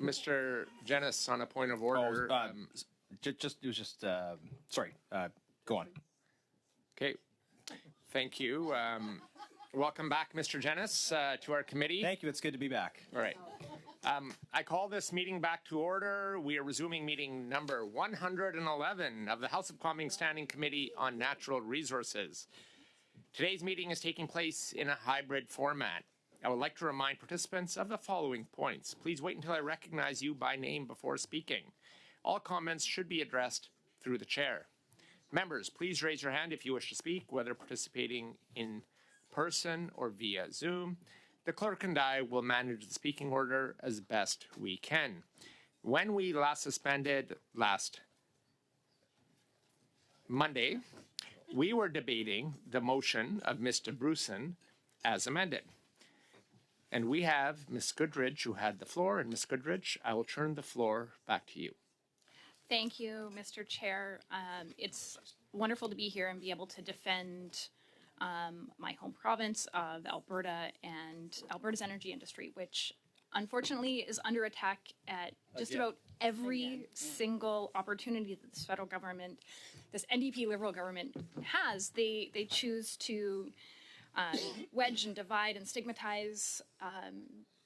Mr. Jennings, on a point of order. Sorry. Go on. Okay. Thank you. Welcome back, Mr. Jennings, to our committee. Thank you. It's good to be back. All right. I call this meeting back to order. We are resuming meeting number 111 of the House of Commons Standing Committee on Natural Resources. Today's meeting is taking place in a hybrid format. I would like to remind participants of the following points. Please wait until I recognize you by name before speaking. All comments should be addressed through the chair. Members, please raise your hand if you wish to speak, whether participating in person or via Zoom. The clerk and I will manage the speaking order as best we can. When we last suspended last Monday, we were debating the motion of Mr. Bruson as amended. And we have Ms. Goodridge who had the floor. And Ms. Goodridge, I will turn the floor back to you. Thank you, Mr. Chair. It's wonderful to be here and be able to defend my home province of Alberta and Alberta's energy industry, which unfortunately is under attack at just about every single opportunity that this federal government, this NDP Liberal government has. They choose to wedge and divide and stigmatize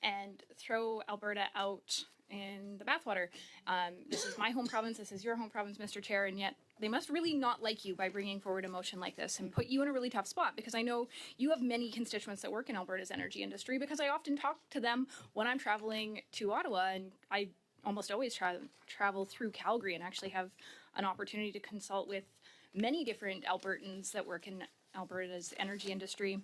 and throw Alberta out in the bathwater. This is my home province, this is your home province, Mr. Chair, and yet they must really not like you by bringing forward a motion like this and put you in a really tough spot, because I know you have many constituents that work in Alberta's energy industry, because I often talk to them when I'm traveling to Ottawa, and I almost always travel through Calgary and actually have an opportunity to consult with many different Albertans that work in Alberta's energy industry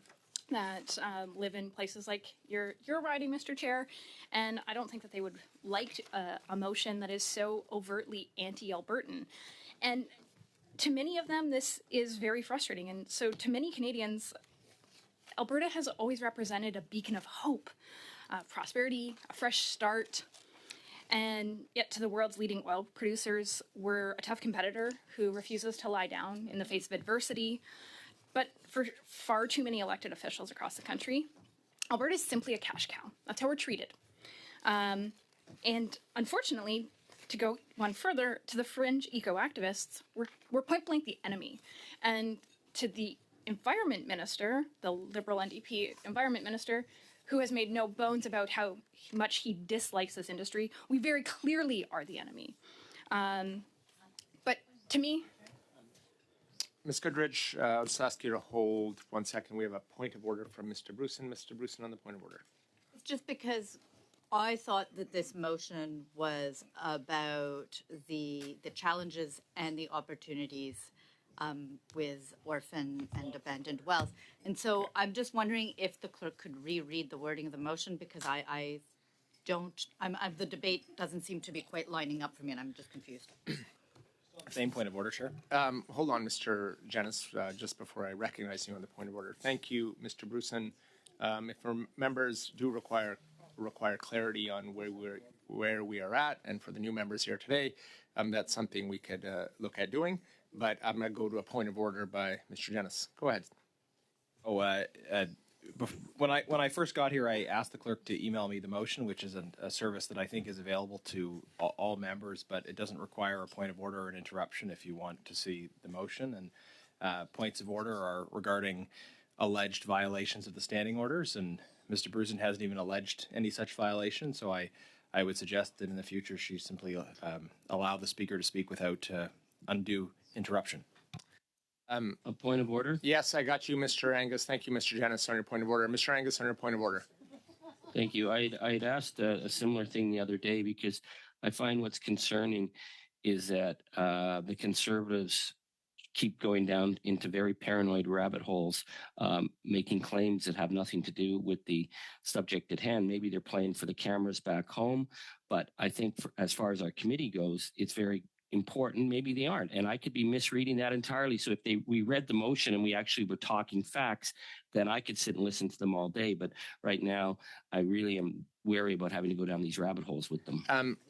that live in places like your riding, Mr. Chair, and I don't think that they would like a motion that is so overtly anti-Albertan. And to many of them, this is very frustrating. And so to many Canadians, Alberta has always represented a beacon of hope, prosperity, a fresh start. And yet to the world's leading oil producers, we're a tough competitor who refuses to lie down in the face of adversity. But for far too many elected officials across the country, Alberta is simply a cash cow. That's how we're treated. And unfortunately, to go one further, to the fringe eco-activists, we're point blank the enemy. And to the environment minister, the Liberal NDP environment minister, who has made no bones about how much he dislikes this industry, we very clearly are the enemy. But to me... Ms. Goodridge, I'll just ask you to hold 1 second. We have a point of order from Mr. Bruson. Mr. Bruson on the point of order. It's just because I thought that this motion was about the challenges and the opportunities with orphan and abandoned wells. And so I'm just wondering if the clerk could reread the wording of the motion, because the debate doesn't seem to be quite lining up for me, and I'm just confused. Same point of order, Chair. Hold on, Mr. Jennings, just before I recognize you on the point of order. Thank you, Mr. Bruson. If our members do require clarity on where we are at, and for the new members here today, that's something we could look at doing. But I'm going to go to a point of order by Mr. Jennings. Go ahead. When I first got here, I asked the clerk to email me the motion, which is a service that I think is available to all members, but it doesn't require a point of order or an interruption if you want to see the motion. And points of order are regarding alleged violations of the standing orders, and Mr. Bruson hasn't even alleged any such violation, so I would suggest that in the future she simply allow the speaker to speak without undue interruption. A point of order? Yes, I got you, Mr. Angus. Thank you, Mr. Jennings, on your point of order. Mr. Angus, on your point of order. Thank you. I'd asked a similar thing the other day, because I find what's concerning is that the Conservatives keep going down into very paranoid rabbit holes, making claims that have nothing to do with the subject at hand. Maybe they're playing for the cameras back home, but I think as far as our committee goes, it's very important. Maybe they aren't, and I could be misreading that entirely. So if we read the motion and we actually were talking facts, then I could sit and listen to them all day. But right now, I really am wary about having to go down these rabbit holes with them.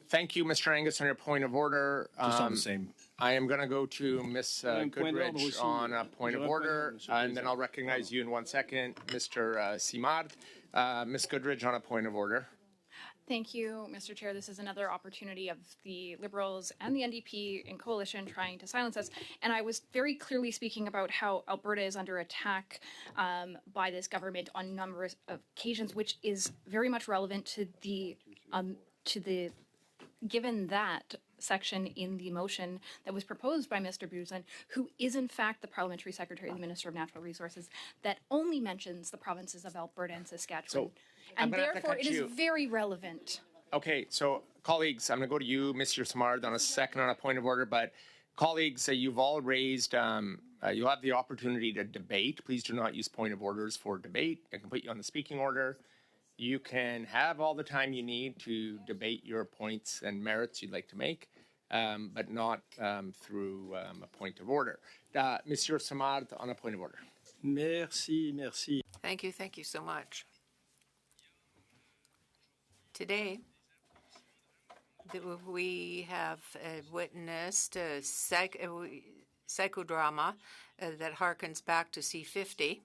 Thank you, Mr. Angus, on your point of order. Just on the same. I am going to go to Ms. Goodridge on a point of order, and then I'll recognize you in 1 second, Mr. Simard. Ms. Goodridge on a point of order. Thank you, Mr. Chair. This is another opportunity of the Liberals and the NDP in coalition trying to silence us. And I was very clearly speaking about how Alberta is under attack by this government on numerous occasions, which is very much relevant to the given that section in the motion that was proposed by Mr. Busen, who is in fact the Parliamentary Secretary of the Minister of Natural Resources, that only mentions the provinces of Alberta and Saskatchewan. And therefore, it is very relevant. Okay, so colleagues, I'm going to go to you, Mr. Samard, on a second on a point of order. But colleagues, you've all raised, you'll have the opportunity to debate. Please do not use point of orders for debate. I can put you on the speaking order. You can have all the time you need to debate your points and merits you'd like to make, but not through a point of order. Monsieur Samard, on a point of order. Merci, merci. Thank you so much. Today, we have witnessed a psychodrama that harkens back to C-50.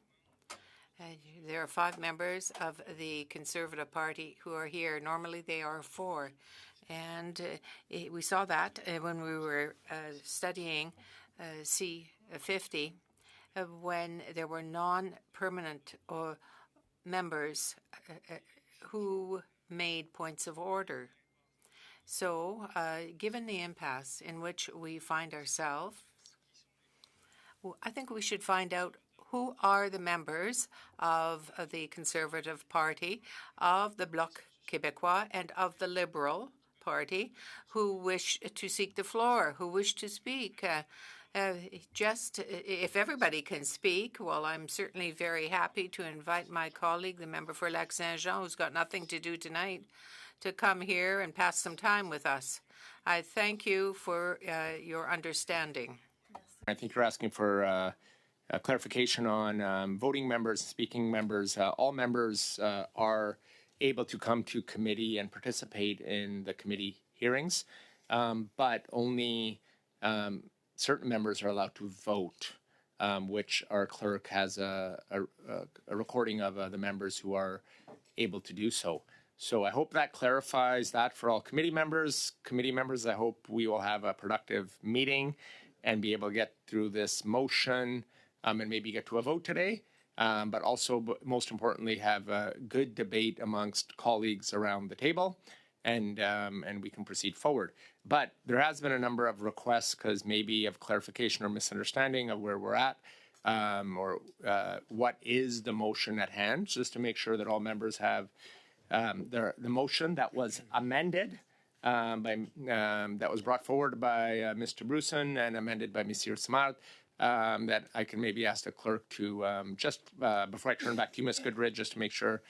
There are 5 members of the Conservative Party who are here. Normally, they are 4. And we saw that when we were studying C-50, when there were non-permanent members who made points of order. So, given the impasse in which we find ourselves, I think we should find out who are the members of the Conservative Party, of the Bloc Québécois, and of the Liberal Party who wish to seek the floor, who wish to speak. Just if everybody can speak, well, I'm certainly very happy to invite my colleague, the member for Lac-Saint-Jean, who's got nothing to do tonight, to come here and pass some time with us. I thank you for your understanding. I think you're asking for clarification on voting members, speaking members. All members are able to come to committee and participate in the committee hearings, but only certain members are allowed to vote, which our clerk has a recording of the members who are able to do so. So I hope that clarifies that for all committee members. Committee members, I hope we will have a productive meeting and be able to get through this motion and maybe get to a vote today, but also, most importantly, have a good debate amongst colleagues around the table, and we can proceed forward. But there has been a number of requests, because maybe of clarification or misunderstanding of where we're at, or what is the motion at hand, just to make sure that all members have the motion that was amended, that was brought forward by Mr. Bruson and amended by Monsieur Samard, that I can maybe ask the clerk to just before I turn back to you, Ms. Goodridge, just to make sure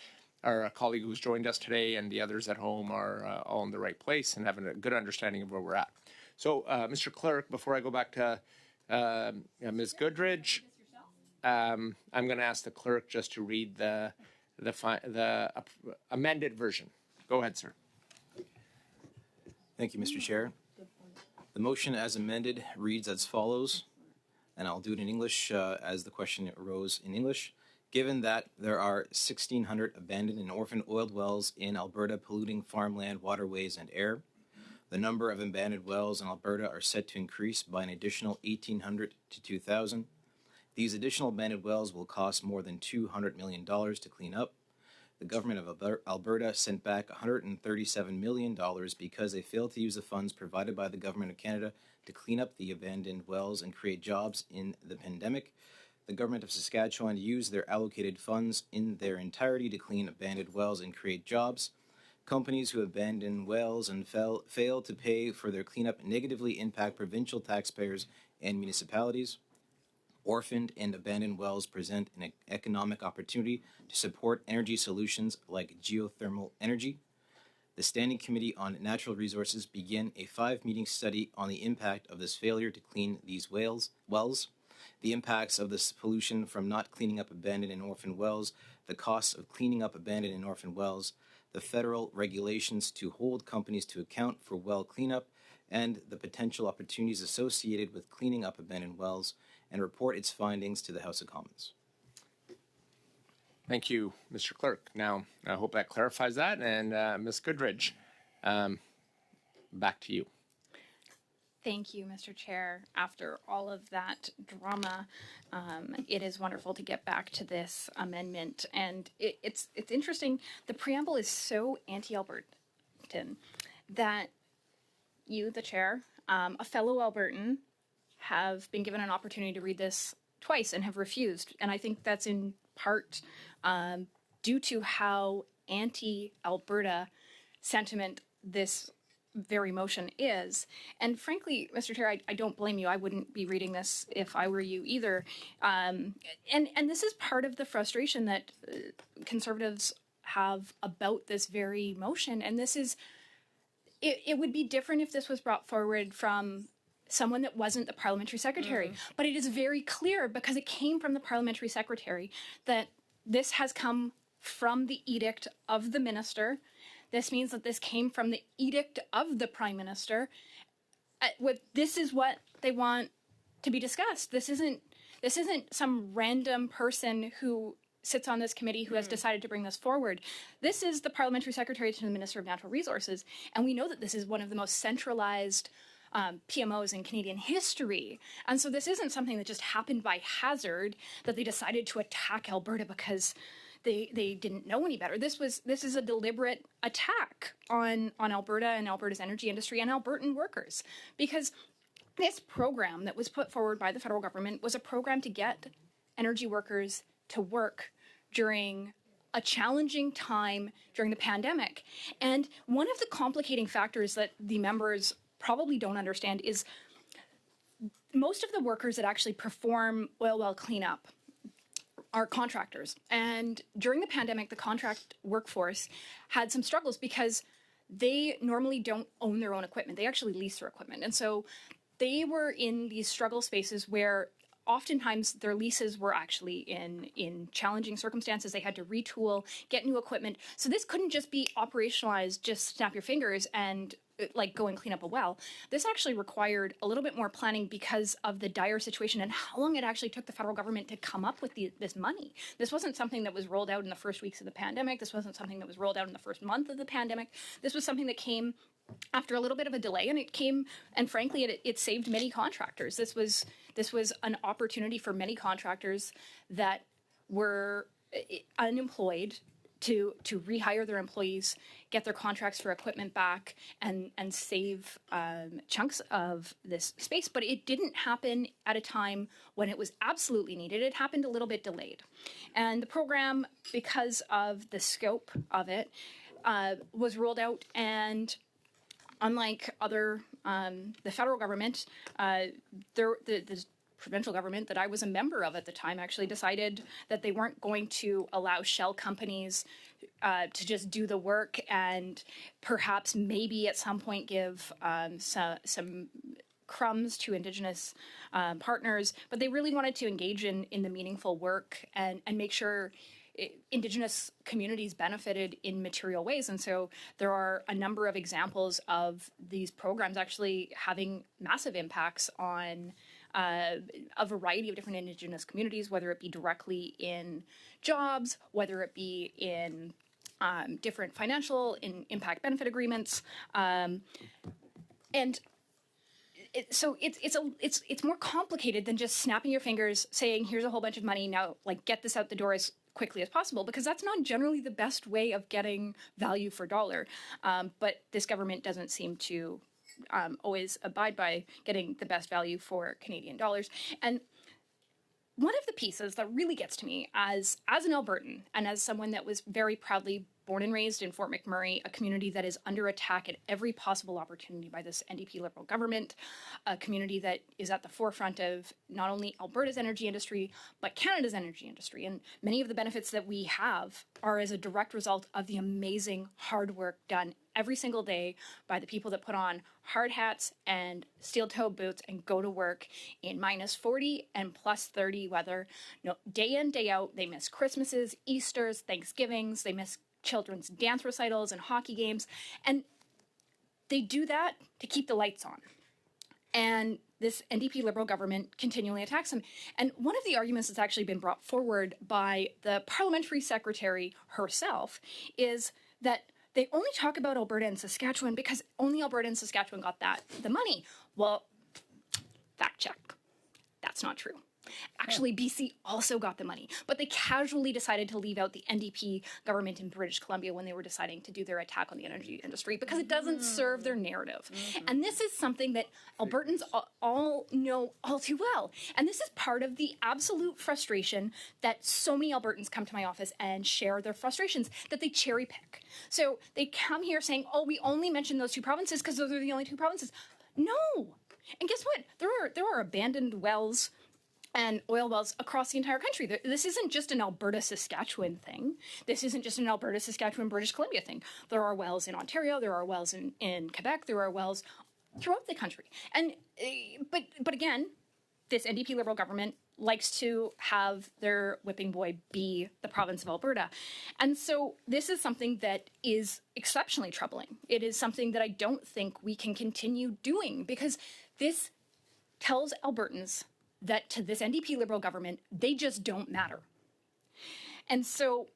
our colleague who's joined us today and the others at home are all in the right place and having a good understanding of where we're at. So, Mr. Clerk, before I go back to Ms. Goodridge, I'm going to ask the clerk just to read the amended version. Go ahead, sir. Thank you, Mr. Chair. The motion as amended reads as follows, and I'll do it in English as the question arose in English. Given that there are 1,600 abandoned and orphaned oiled wells in Alberta polluting farmland, waterways, and air, the number of abandoned wells in Alberta are set to increase by an additional 1,800 to 2,000. These additional abandoned wells will cost more than $200 million to clean up. The government of Alberta sent back $137 million because they failed to use the funds provided by the government of Canada to clean up the abandoned wells and create jobs in the pandemic. The government of Saskatchewan used their allocated funds in their entirety to clean abandoned wells and create jobs. Companies who abandon wells and fail to pay for their cleanup negatively impact provincial taxpayers and municipalities. Orphaned and abandoned wells present an economic opportunity to support energy solutions like geothermal energy. The Standing Committee on Natural Resources began a 5-meeting study on the impact of this failure to clean these wells, the impacts of this pollution from not cleaning up abandoned and orphaned wells, the costs of cleaning up abandoned and orphaned wells, the federal regulations to hold companies to account for well cleanup, and the potential opportunities associated with cleaning up abandoned wells, and report its findings to the House of Commons. Thank you, Mr. Clerk. Now, I hope that clarifies that. And Ms. Goodridge, back to you. Thank you, Mr. Chair. After all of that drama, it is wonderful to get back to this amendment. And it's interesting. The preamble is so anti-Albertan that you, the chair, a fellow Albertan, have been given an opportunity to read this twice and have refused. And I think that's in part due to how anti-Alberta sentiment this very motion is. And frankly, Mr. Chair, I don't blame you. I wouldn't be reading this if I were you either. And this is part of the frustration that Conservatives have about this very motion. And this is, it would be different if this was brought forward from someone that wasn't the parliamentary secretary. But it is very clear, because it came from the parliamentary secretary, that this has come from the edict of the minister. This means that this came from the edict of the prime minister. This is what they want to be discussed. This isn't some random person who sits on this committee who has decided to bring this forward. This is the parliamentary secretary to the Minister of Natural Resources, and we know that this is one of the most centralized PMOs in Canadian history. And so this isn't something that just happened by hazard, that they decided to attack Alberta because they didn't know any better. This is a deliberate attack on Alberta and Alberta's energy industry and Albertan workers, because this program that was put forward by the federal government was a program to get energy workers to work during a challenging time during the pandemic. And one of the complicating factors that the members probably don't understand is most of the workers that actually perform oil well cleanup are contractors. And during the pandemic, the contract workforce had some struggles because they normally don't own their own equipment. They actually lease their equipment. And so they were in these struggle spaces where oftentimes their leases were actually in challenging circumstances. They had to retool, get new equipment. So this couldn't just be operationalized, just snap your fingers and like go and clean up a well. This actually required a little bit more planning because of the dire situation and how long it actually took the federal government to come up with this money. This wasn't something that was rolled out in the first weeks of the pandemic. This wasn't something that was rolled out in the first month of the pandemic. This was something that came after a little bit of a delay, and it came, and frankly, it saved many contractors. This was an opportunity for many contractors that were unemployed to rehire their employees, get their contracts for equipment back, and save chunks of this space. But it didn't happen at a time when it was absolutely needed. It happened a little bit delayed. And the program, because of the scope of it, was rolled out, and unlike other, the federal government, the provincial government that I was a member of at the time actually decided that they weren't going to allow shell companies to just do the work and perhaps maybe at some point give some crumbs to Indigenous partners, but they really wanted to engage in the meaningful work and make sure Indigenous communities benefited in material ways. And so there are a number of examples of these programs actually having massive impacts on a variety of different Indigenous communities, whether it be directly in jobs, whether it be in different financial impact benefit agreements. So it's more complicated than just snapping your fingers, saying, here's a whole bunch of money, now like get this out the door as quickly as possible, because that's not generally the best way of getting value for dollar. But this government doesn't seem to always abide by getting the best value for Canadian dollars. And one of the pieces that really gets to me as an Albertan and as someone that was very proudly born and raised in Fort McMurray, a community that is under attack at every possible opportunity by this NDP Liberal government, a community that is at the forefront of not only Alberta's energy industry, but Canada's energy industry. And many of the benefits that we have are as a direct result of the amazing hard work done every single day by the people that put on hard hats and steel-toed boots and go to work in minus 40 and plus 30 weather. No, day in, day out. They miss Christmases, Easters, Thanksgivings. They miss children's dance recitals and hockey games. And they do that to keep the lights on. And this NDP Liberal government continually attacks them. And one of the arguments that's actually been brought forward by the parliamentary secretary herself is that they only talk about Alberta and Saskatchewan because only Alberta and Saskatchewan got the money. Well, fact check. That's not true. Actually, BC also got the money, but they casually decided to leave out the NDP government in British Columbia when they were deciding to do their attack on the energy industry because it doesn't serve their narrative. And this is something that Albertans all know all too well. And this is part of the absolute frustration that so many Albertans come to my office and share their frustrations, that they cherry pick. So they come here saying, oh, we only mentioned those two provinces because those are the only two provinces. No. And guess what? There are abandoned wells and oil wells across the entire country. This isn't just an Alberta-Saskatchewan thing. This isn't just an Alberta-Saskatchewan-British Columbia thing. There are wells in Ontario. There are wells in Quebec. There are wells throughout the country. And but again, this NDP Liberal government likes to have their whipping boy be the province of Alberta. And so this is something that is exceptionally troubling. It is something that I don't think we can continue doing because this tells Albertans that to this NDP Liberal government, they just don't matter. And so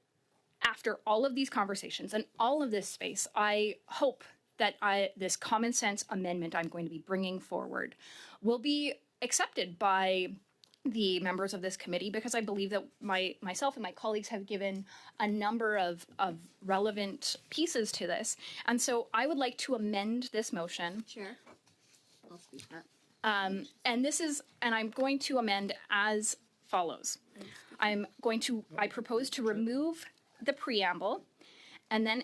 after all of these conversations and all of this space, I hope that this common sense amendment I'm going to be bringing forward will be accepted by the members of this committee, because I believe that myself and my colleagues have given a number of relevant pieces to this. And so I would like to amend this motion. Chair, I'll speak that. And I'm going to amend as follows. I propose to remove the preamble and then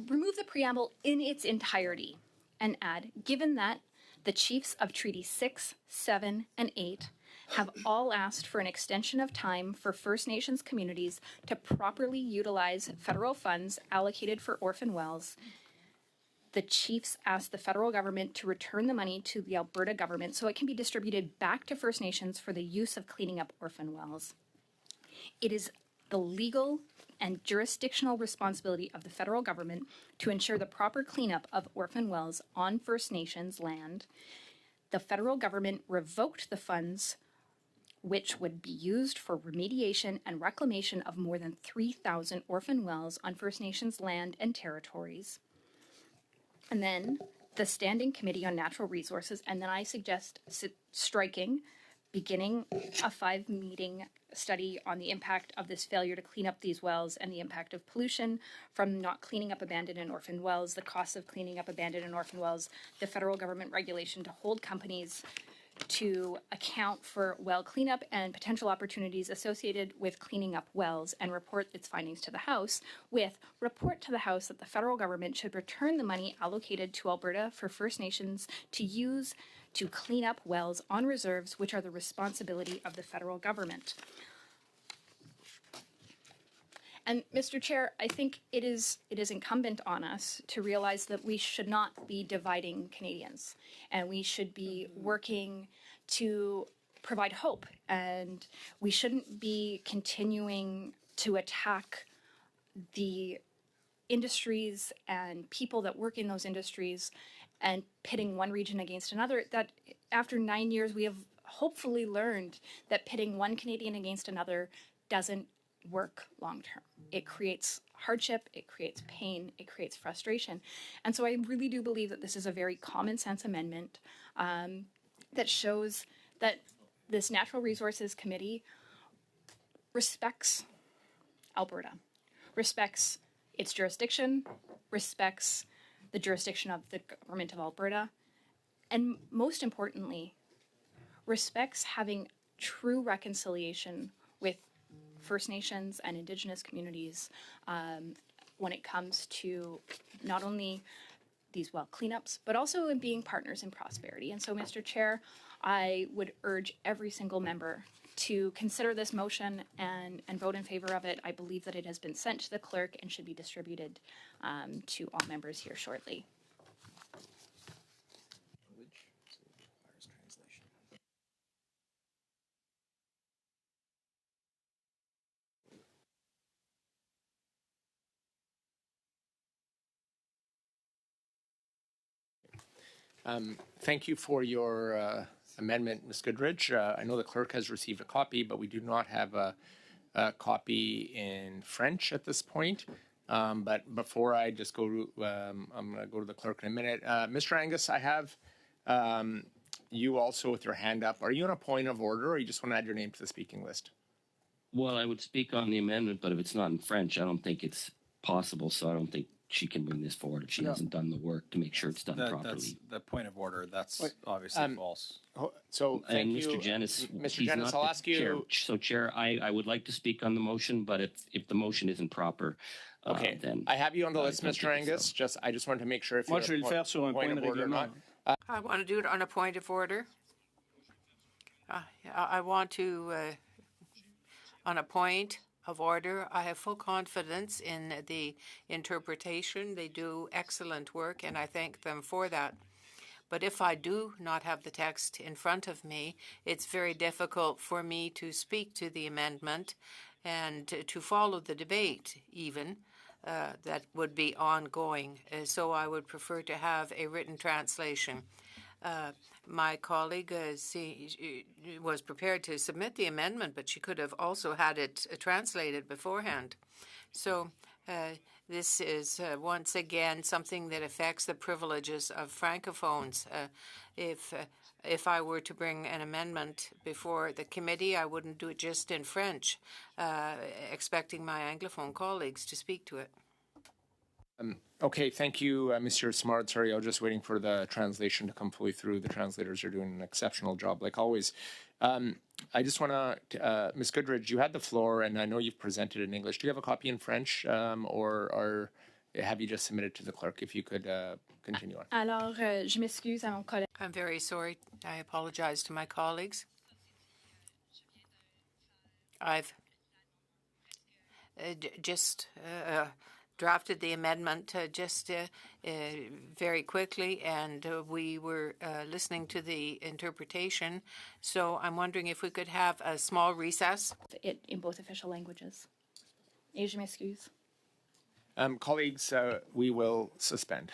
remove the preamble in its entirety and add, given that the chiefs of Treaty 6, 7, and 8 have all asked for an extension of time for First Nations communities to properly utilize federal funds allocated for orphan wells, the chiefs asked the federal government to return the money to the Alberta government so it can be distributed back to First Nations for the use of cleaning up orphan wells. It is the legal and jurisdictional responsibility of the federal government to ensure the proper cleanup of orphan wells on First Nations land. The federal government revoked the funds which would be used for remediation and reclamation of more than 3,000 orphan wells on First Nations land and territories. And then the Standing Committee on Natural Resources, and then I suggest striking, beginning a 5-meeting study on the impact of this failure to clean up these wells and the impact of pollution from not cleaning up abandoned and orphaned wells, the costs of cleaning up abandoned and orphaned wells, the federal government regulation to hold companies to account for well cleanup and potential opportunities associated with cleaning up wells, and report its findings to the House with report to the House that the federal government should return the money allocated to Alberta for First Nations to use to clean up wells on reserves, which are the responsibility of the federal government. And Mr. Chair, I think it is incumbent on us to realize that we should not be dividing Canadians, and we should be working to provide hope, and we shouldn't be continuing to attack the industries and people that work in those industries and pitting one region against another. That after 9 years, we have hopefully learned that pitting one Canadian against another doesn't work long term. It creates hardship, it creates pain, it creates frustration. And so I really do believe that this is a very common sense amendment that shows that this Natural Resources Committee respects Alberta, respects its jurisdiction, respects the jurisdiction of the government of Alberta, and most importantly, respects having true reconciliation with First Nations and Indigenous communities when it comes to not only these well cleanups, but also in being partners in prosperity. And so, Mr. Chair, I would urge every single member to consider this motion and vote in favor of it. I believe that it has been sent to the clerk and should be distributed to all members here shortly. Thank you for your amendment, Ms. Goodrich. I know the clerk has received a copy, but we do not have a copy in French at this point. But before I just go to, I'm going to go to the clerk in a minute. Mr. Angus, I have you also with your hand up. Are you on a point of order, or you just want to add your name to the speaking list? Well, I would speak on the amendment, but if it's not in French, I don't think it's possible. So I don't think she can bring this forward if she hasn't done the work to make sure it's done That's properly. the point of order. That's obviously false. So thank And you, Mr. Janice, Mr. he's Janice, not I'll the ask you. chair. So, Chair, I would like to speak on the motion, but if the motion isn't proper, Okay, then I have you on the list, don't Mr. think it's Angus. I just wanted to make sure if Moi, you're je vais le faire sur un point de of order or règlement. not. I want to do it on a point of order. I want to, on a point of order, I have full confidence in the interpretation. They do excellent work, and I thank them for that. But if I do not have the text in front of me, it's very difficult for me to speak to the amendment and to follow the debate even. That would be ongoing. So I would prefer to have a written translation. My colleague was prepared to submit the amendment, but she could have also had it translated beforehand. So this is once again something that affects the privileges of francophones. If I were to bring an amendment before the committee, I wouldn't do it just in French, expecting my Anglophone colleagues to speak to it. Okay, thank you, Monsieur Smart. Sorry, I was just waiting for the translation to come fully through. The translators are doing an exceptional job, like always. I just want to, Ms. Goodrich, you had the floor, and I know you've presented in English. Do you have a copy in French, or have you just submitted to the clerk? If you could continue on. Alors, je m'excuse à mon collègue. I'm very sorry. I apologize to my colleagues. I've just drafted the amendment very quickly, and we were listening to the interpretation. So I'm wondering if we could have a small recess. It in both official languages. Et je m'excuse. Colleagues, we will suspend.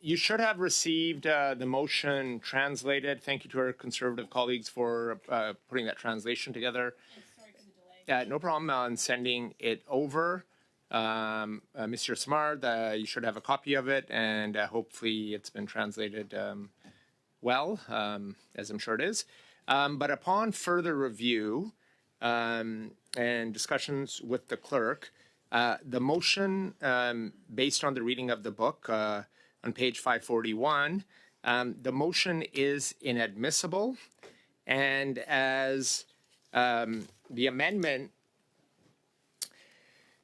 You should have received the motion translated. Thank you to our Conservative colleagues for putting that translation together. No problem on sending it over. Mr. Smard, you should have a copy of it, and hopefully it's been translated well, as I'm sure it is. But upon further review and discussions with the clerk, the motion, based on the reading of the book on page 541, the motion is inadmissible, and as the amendment,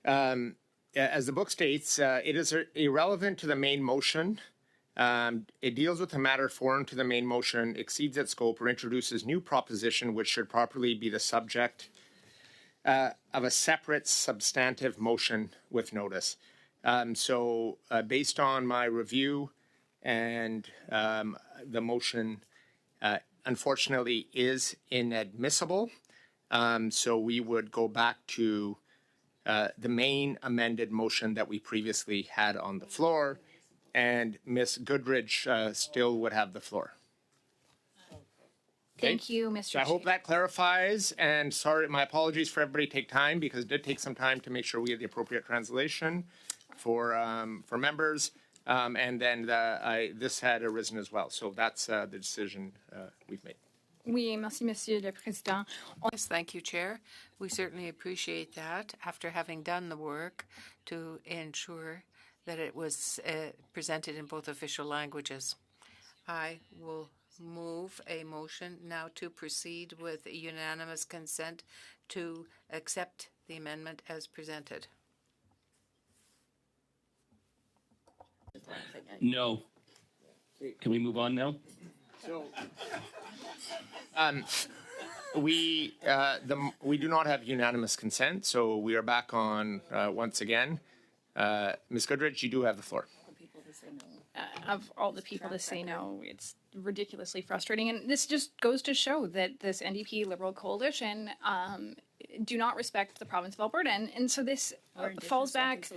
as the book states, it is irrelevant to the main motion. It deals with a matter foreign to the main motion, exceeds its scope, or introduces new proposition which should properly be the subject of a separate substantive motion with notice. So based on my review and the motion, unfortunately, is inadmissible. So we would go back to the main amended motion that we previously had on the floor, and Ms. Goodridge still would have the floor. Thank you, Mr. So I hope that clarifies, and sorry, my apologies for everybody take time, because it did take some time to make sure we had the appropriate translation for members, and then this had arisen as well. So that's the decision we've made. Oui, merci, Monsieur le Président. Yes, thank you, Chair. We certainly appreciate that after having done the work to ensure that it was presented in both official languages. I will move a motion now to proceed with unanimous consent to accept the amendment as presented. No. Can we move on now? So, we do not have unanimous consent, so we are back on once again. Ms. Goodridge, you do have the floor. Of all the people to say no, it's ridiculously frustrating. And this just goes to show that this NDP Liberal coalition do not respect the province of Alberta. And so this falls back,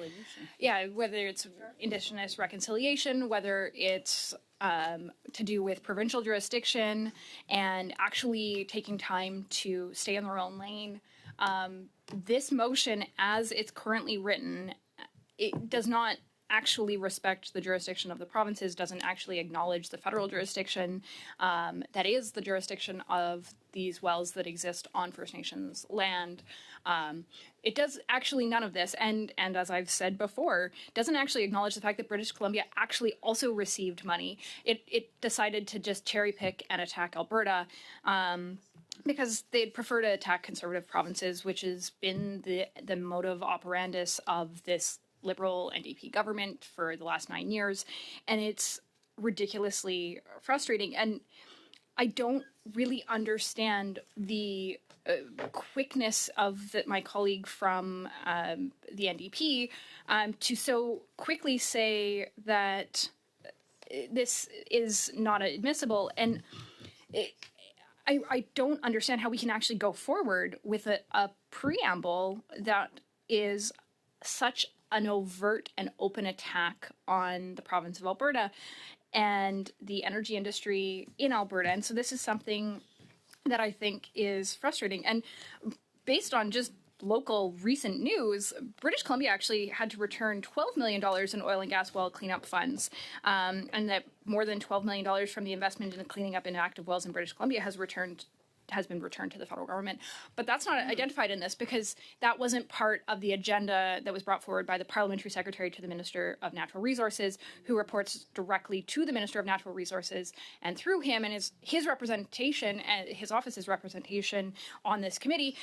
whether it's Indigenous reconciliation, whether it's to do with provincial jurisdiction and actually taking time to stay in their own lane. This motion, as it's currently written, it does not actually respect the jurisdiction of the provinces, doesn't actually acknowledge the federal jurisdiction that is the jurisdiction of these wells that exist on First Nations land. It does actually none of this, and as I've said before, doesn't actually acknowledge the fact that British Columbia actually also received money. It decided to just cherry pick and attack Alberta because they'd prefer to attack conservative provinces, which has been the modus operandus of this Liberal NDP government for the last 9 years, and it's ridiculously frustrating. And I don't really understand the quickness of my colleague from the NDP to so quickly say that this is not admissible. And I don't understand how we can actually go forward with a preamble that is such an overt and open attack on the province of Alberta and the energy industry in Alberta. And so this is something that I think is frustrating. And based on just local recent news, British Columbia actually had to return $12 million in oil and gas well cleanup funds, and that more than $12 million from the investment in cleaning up inactive wells in British Columbia has been returned to the federal government. But that's not identified in this because that wasn't part of the agenda that was brought forward by the parliamentary secretary to the Minister of Natural Resources, who reports directly to the Minister of Natural Resources, and through him and his representation and his office's representation on this committee,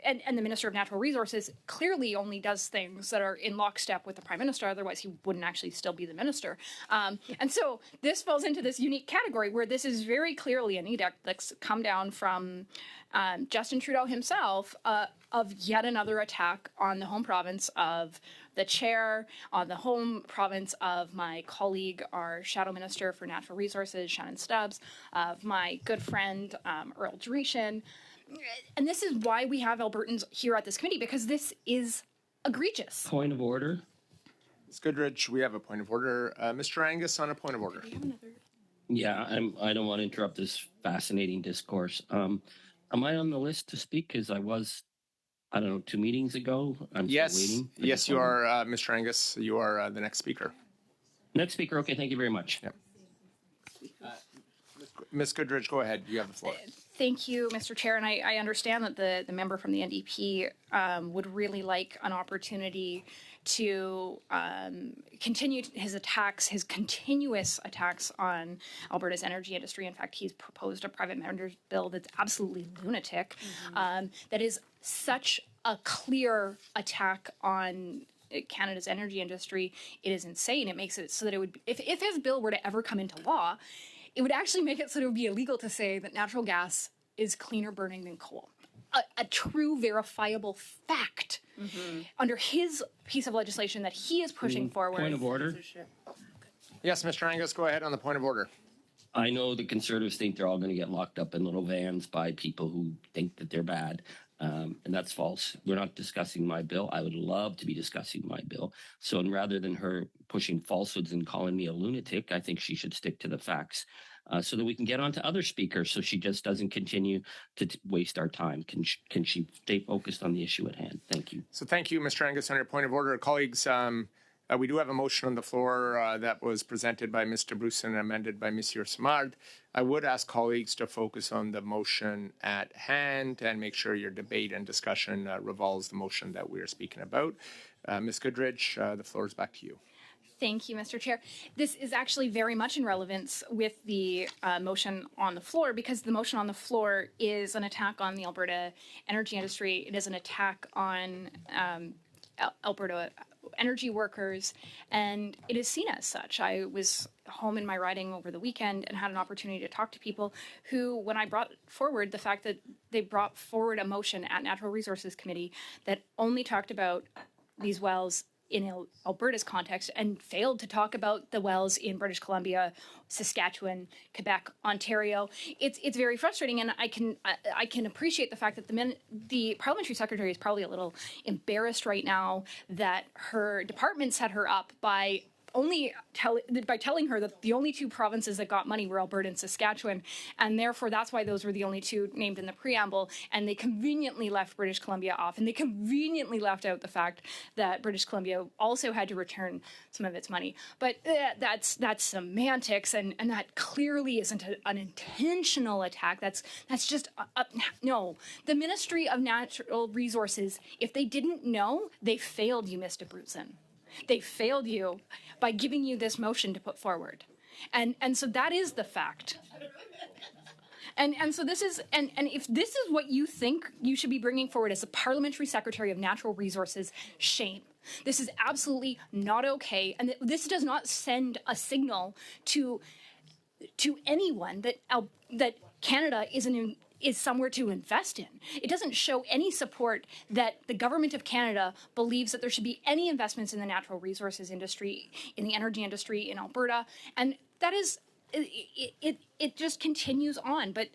and the Minister of Natural Resources clearly only does things that are in lockstep with the Prime Minister, otherwise he wouldn't actually still be the minister. And so this falls into this unique category where this is very clearly an edict that's come down from Justin Trudeau himself of yet another attack on the home province of the chair, on the home province of my colleague, our Shadow Minister for Natural Resources, Shannon Stubbs, of my good friend, Earl Dreeshen. And this is why we have Albertans here at this committee, because this is egregious. Point of order. Ms. Goodrich, we have a point of order. Mr. Angus on a point of order. Yeah, I don't want to interrupt this fascinating discourse. Am I on the list to speak? Because I was, I don't know, 2 meetings ago. I'm Yes, still waiting. yes, you are, Mr. Angus. You are the next speaker. Next speaker. Okay, thank you very much. Yep. Ms. Goodrich, go ahead. You have the floor. Thank you, Mr. Chair. And I understand that the member from the NDP would really like an opportunity to continue his attacks, his continuous attacks on Alberta's energy industry. In fact, he's proposed a private member's bill that's absolutely lunatic, that is such a clear attack on Canada's energy industry. It is insane. It makes it so that it would, if his bill were to ever come into law, it would actually make it so that it would be illegal to say that natural gas is cleaner burning than coal. A true verifiable fact under his piece of legislation that he is pushing forward. Point of order. Yes, Mr. Angus, go ahead on the point of order. I know the Conservatives think they're all going to get locked up in little vans by people who think that they're bad. And that's false. We're not discussing my bill. I would love to be discussing my bill. So rather than her pushing falsehoods and calling me a lunatic, I think she should stick to the facts so that we can get on to other speakers so she just doesn't continue to waste our time. Can she stay focused on the issue at hand? Thank you. So thank you, Mr. Angus, on your point of order. Colleagues, we do have a motion on the floor that was presented by Mr. Bruce and amended by Monsieur Simard. I would ask colleagues to focus on the motion at hand and make sure your debate and discussion revolves the motion that we are speaking about. Ms. Goodrich, the floor is back to you. Thank you, Mr. Chair. This is actually very much in relevance with the motion on the floor, because the motion on the floor is an attack on the Alberta energy industry. It is an attack on Alberta energy workers, and it is seen as such. I was home in my riding over the weekend and had an opportunity to talk to people who, when I brought forward the fact that they brought forward a motion at Natural Resources Committee that only talked about these wells in Alberta's context and failed to talk about the wells in British Columbia, Saskatchewan, Quebec, Ontario. It's very frustrating, and I can appreciate the fact that the parliamentary secretary is probably a little embarrassed right now that her department set her up by telling her that the only 2 provinces that got money were Alberta and Saskatchewan, and therefore that's why those were the only 2 named in the preamble, and they conveniently left British Columbia off, and they conveniently left out the fact that British Columbia also had to return some of its money. But that's semantics, and that clearly isn't an intentional attack. That's just no. The Ministry of Natural Resources, if they didn't know, they failed you, Mr. Brutson. They failed you by giving you this motion to put forward. And so that is the fact. And so this is, and if this is what you think you should be bringing forward as a parliamentary secretary of natural resources, shame. This is absolutely not okay. And this does not send a signal to anyone that Canada is somewhere to invest in. It doesn't show any support that the government of Canada believes that there should be any investments in the natural resources industry, in the energy industry in Alberta. And that is, it just continues on. But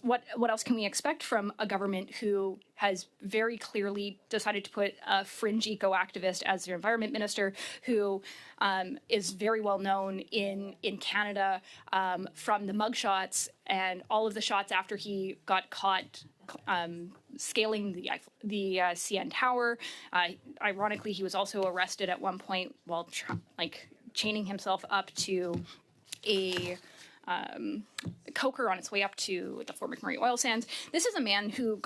what else can we expect from a government who has very clearly decided to put a fringe eco-activist as their environment minister, who is very well known in Canada from the mugshots and all of the shots after he got caught scaling the CN Tower. Ironically, he was also arrested at one point while chaining himself up to a coker on its way up to the Fort McMurray oil sands. This is a man who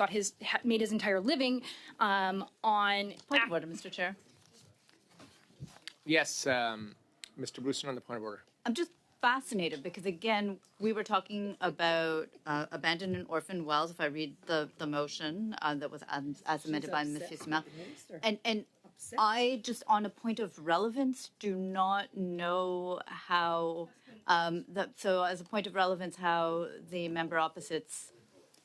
made his entire living on... Point of order, Mr. Chair. Yes, Mr. Bruce on the point of order. I'm just fascinated because, again, we were talking about abandoned and orphaned wells, if I read the motion that was as amended by Mr. Simard. And I just, on a point of relevance, do not know how... so as a point of relevance, how the member opposite's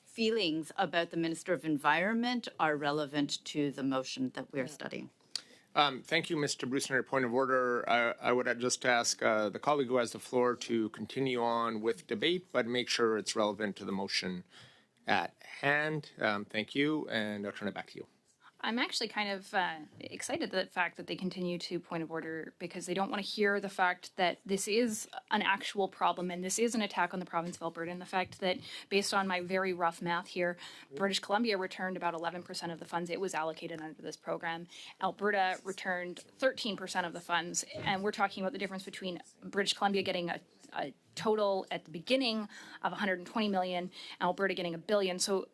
feelings about the Minister of Environment are relevant to the motion that we're studying. Thank you, Mr. Bruce. On your point of order, I would just ask the colleague who has the floor to continue on with debate, but make sure it's relevant to the motion at hand. Thank you, and I'll turn it back to you. I'm actually kind of excited at the fact that they continue to point of order, because they don't want to hear the fact that this is an actual problem and this is an attack on the province of Alberta, and the fact that, based on my very rough math here, British Columbia returned about 11% of the funds it was allocated under this program. Alberta returned 13% of the funds, and we're talking about the difference between British Columbia getting a total at the beginning of 120 million, and Alberta getting $1 billion. So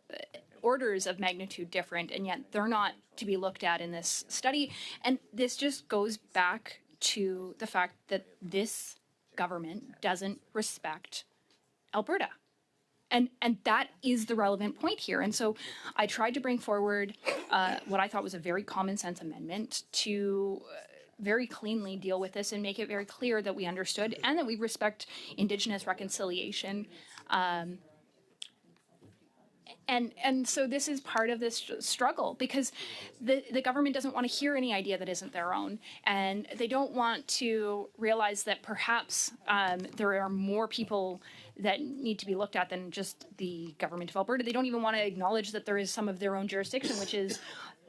orders of magnitude different, and yet they're not to be looked at in this study. And this just goes back to the fact that this government doesn't respect Alberta. And that is the relevant point here. And so I tried to bring forward what I thought was a very common sense amendment to very cleanly deal with this and make it very clear that we understood and that we respect Indigenous reconciliation. And so this is part of this struggle, because the government doesn't want to hear any idea that isn't their own. And they don't want to realize that perhaps there are more people that need to be looked at than just the government of Alberta. They don't even want to acknowledge that there is some of their own jurisdiction, which is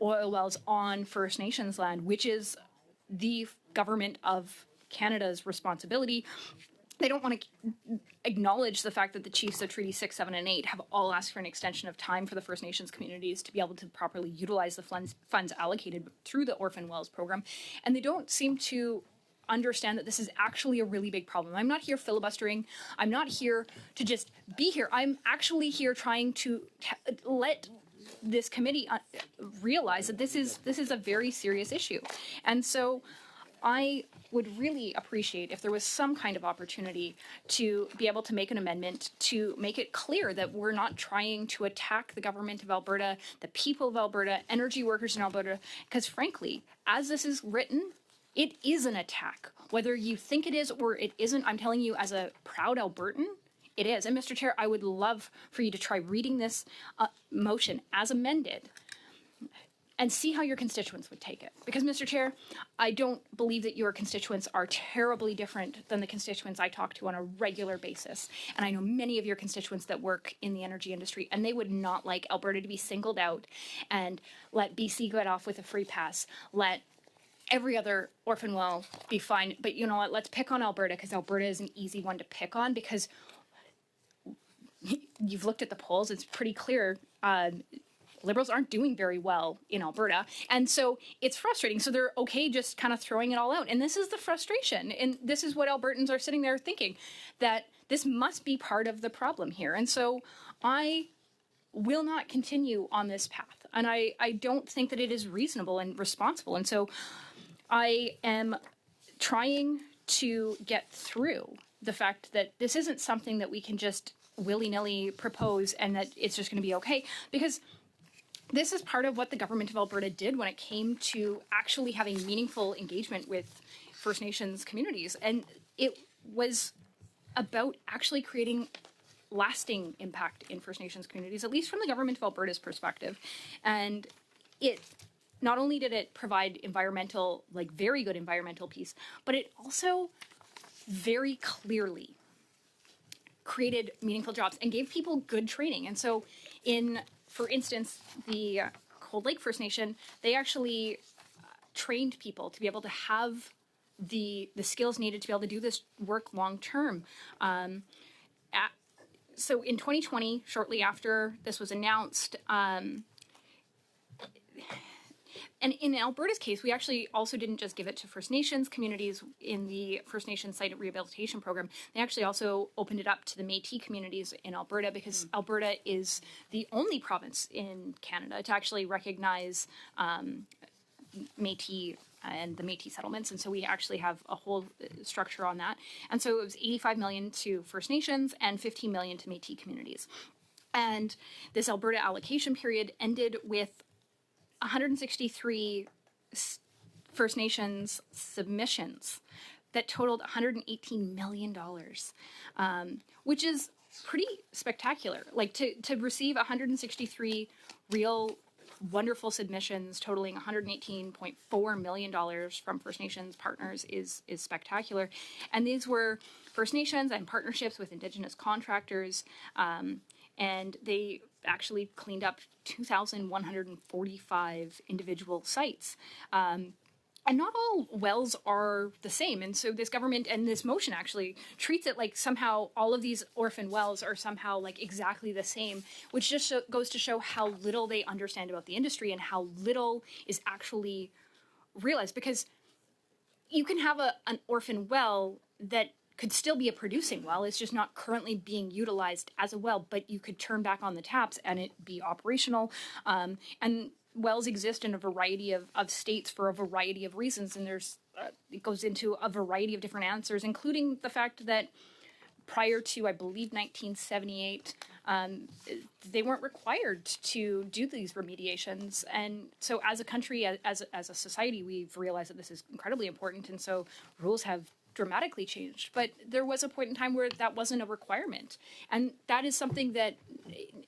oil wells on First Nations land, which is the government of Canada's responsibility. They don't want to acknowledge the fact that the chiefs of Treaty 6, 7, and 8 have all asked for an extension of time for the First Nations communities to be able to properly utilize the funds allocated through the Orphan Wells program. And they don't seem to understand that this is actually a really big problem. I'm not here filibustering. I'm not here to just be here. I'm actually here trying to let this committee realize that this is a very serious issue. And so I would really appreciate if there was some kind of opportunity to be able to make an amendment to make it clear that we're not trying to attack the government of Alberta, the people of Alberta, energy workers in Alberta, because frankly, as this is written, it is an attack. Whether you think it is or it isn't, I'm telling you as a proud Albertan, it is. And Mr. Chair, I would love for you to try reading this motion as amended and see how your constituents would take it. Because, Mr. Chair, I don't believe that your constituents are terribly different than the constituents I talk to on a regular basis. And I know many of your constituents that work in the energy industry, and they would not like Alberta to be singled out and let BC get off with a free pass, let every other orphan well be fine. But you know what? Let's pick on Alberta, because Alberta is an easy one to pick on, because you've looked at the polls. It's pretty clear Liberals aren't doing very well in Alberta. And so it's frustrating. So they're okay just kind of throwing it all out. And this is the frustration. And this is what Albertans are sitting there thinking, that this must be part of the problem here. And so I will not continue on this path. And I don't think that it is reasonable and responsible. And so I am trying to get through the fact that this isn't something that we can just willy-nilly propose and that it's just going to be okay. Because this is part of what the government of Alberta did when it came to actually having meaningful engagement with First Nations communities. And it was about actually creating lasting impact in First Nations communities, at least from the government of Alberta's perspective. And it not only did it provide environmental, like very good environmental piece, but it also very clearly created meaningful jobs and gave people good training. And so for instance, the Cold Lake First Nation, they actually trained people to be able to have the skills needed to be able to do this work long term. So in 2020, shortly after this was announced, and in Alberta's case, we actually also didn't just give it to First Nations communities in the First Nations Site Rehabilitation Program. They actually also opened it up to the Métis communities in Alberta, because Alberta is the only province in Canada to actually recognize Métis and the Métis settlements. And so we actually have a whole structure on that. And so it was $85 million to First Nations and $15 million to Métis communities. And this Alberta allocation period ended with 163 First Nations submissions that totaled $118 million, which is pretty spectacular. Like to receive 163 real wonderful submissions totaling $118.4 million from First Nations partners is spectacular. And these were First Nations and partnerships with Indigenous contractors, and they actually cleaned up 2,145 individual sites. And not all wells are the same. And so this government and this motion actually treats it like somehow all of these orphan wells are somehow like exactly the same, which just goes to show how little they understand about the industry and how little is actually realized. Because you can have an orphan well that could still be a producing well. It's just not currently being utilized as a well, but you could turn back on the taps and it be operational. And wells exist in a variety of states for a variety of reasons, and there's it goes into a variety of different answers, including the fact that prior to, I believe, 1978, they weren't required to do these remediations. And so as a country, as a society, we've realized that this is incredibly important, and so rules have dramatically changed. But there was a point in time where that wasn't a requirement, and that is something that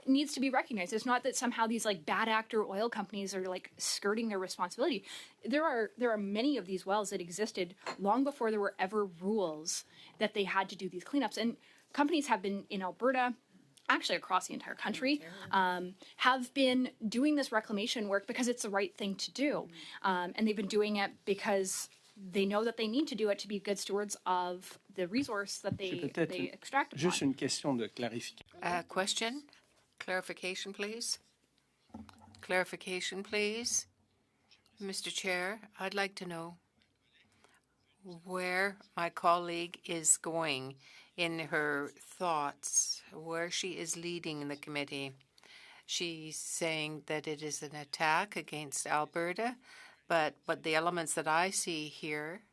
needs to be recognized. It's not that somehow these like bad actor oil companies are like skirting their responsibility. There are many of these wells that existed long before there were ever rules that they had to do these cleanups, and companies have been in Alberta, actually across the entire country, have been doing this reclamation work because it's the right thing to do, and they've been doing it because they know that they need to do it to be good stewards of the resource that they extract upon. Juste une question de clarification. Question? Clarification, please. Clarification, please. Mr. Chair, I'd like to know where my colleague is going in her thoughts, where she is leading the committee. She's saying that it is an attack against Alberta, but the elements that I see here,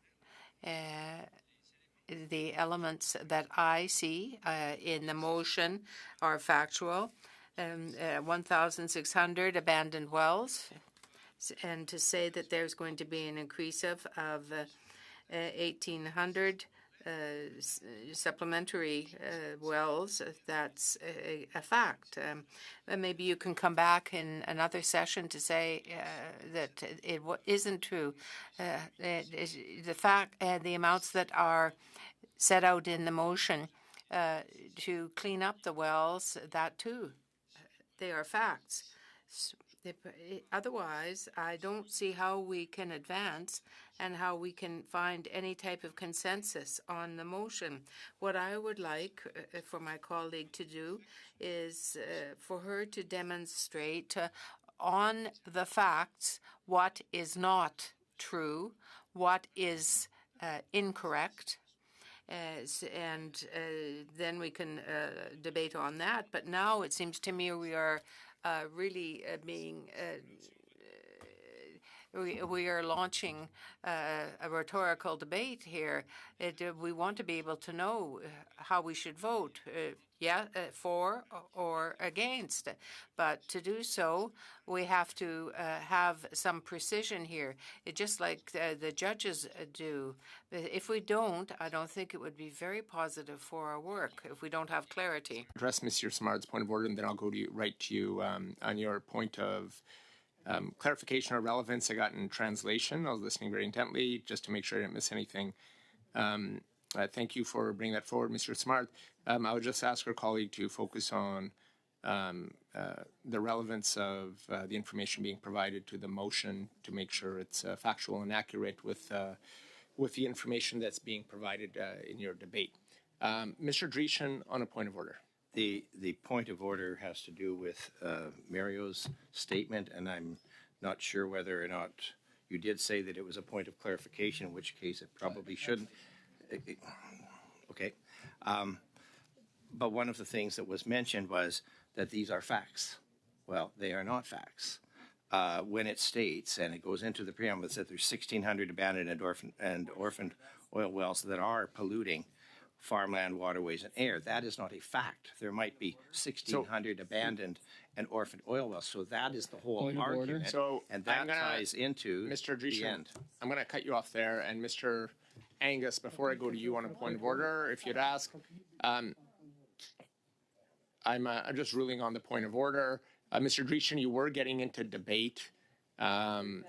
the elements that I see in the motion are factual. 1,600 abandoned wells, and to say that there's going to be an increase of 1,800 supplementary wells, that's a fact. And maybe you can come back in another session to say that it isn't true. The fact, the amounts that are set out in the motion to clean up the wells, that too, they are facts. Otherwise, I don't see how we can advance and how we can find any type of consensus on the motion. What I would like for my colleague to do is for her to demonstrate on the facts what is not true, what is incorrect, and then we can debate on that. But now it seems to me we are really being we are launching a rhetorical debate here. We want to be able to know how we should vote, for or against. But to do so, we have to have some precision here, just like the judges do. If we don't, I don't think it would be very positive for our work if we don't have clarity. Address Mr. Smart's point of order, and then I'll go right to you on your point of clarification or relevance. I got in translation. I was listening very intently just to make sure I didn't miss anything. Thank you for bringing that forward, Mr. Smart. I would just ask our colleague to focus on the relevance of the information being provided to the motion to make sure it's factual and accurate with the information that's being provided in your debate. Mr. Dreeshen, on a point of order. The point of order has to do with Mario's statement, and I'm not sure whether or not you did say that it was a point of clarification, in which case it probably shouldn't. Okay. But one of the things that was mentioned was that these are facts. Well, they are not facts. When it states, and it goes into the preamble, that there's 1,600 abandoned and orphaned oil wells that are polluting farmland, waterways, and air. That is not a fact. There might be 1,600 abandoned and orphaned oil wells. So that is the whole argument. So and that ties into Mr. Dreeshen, the end. I'm going to cut you off there. And Mr. Angus, before I go to you on a point of order, if you'd ask, I'm just ruling on the point of order. Mr. Dreeshen, you were getting into debate, and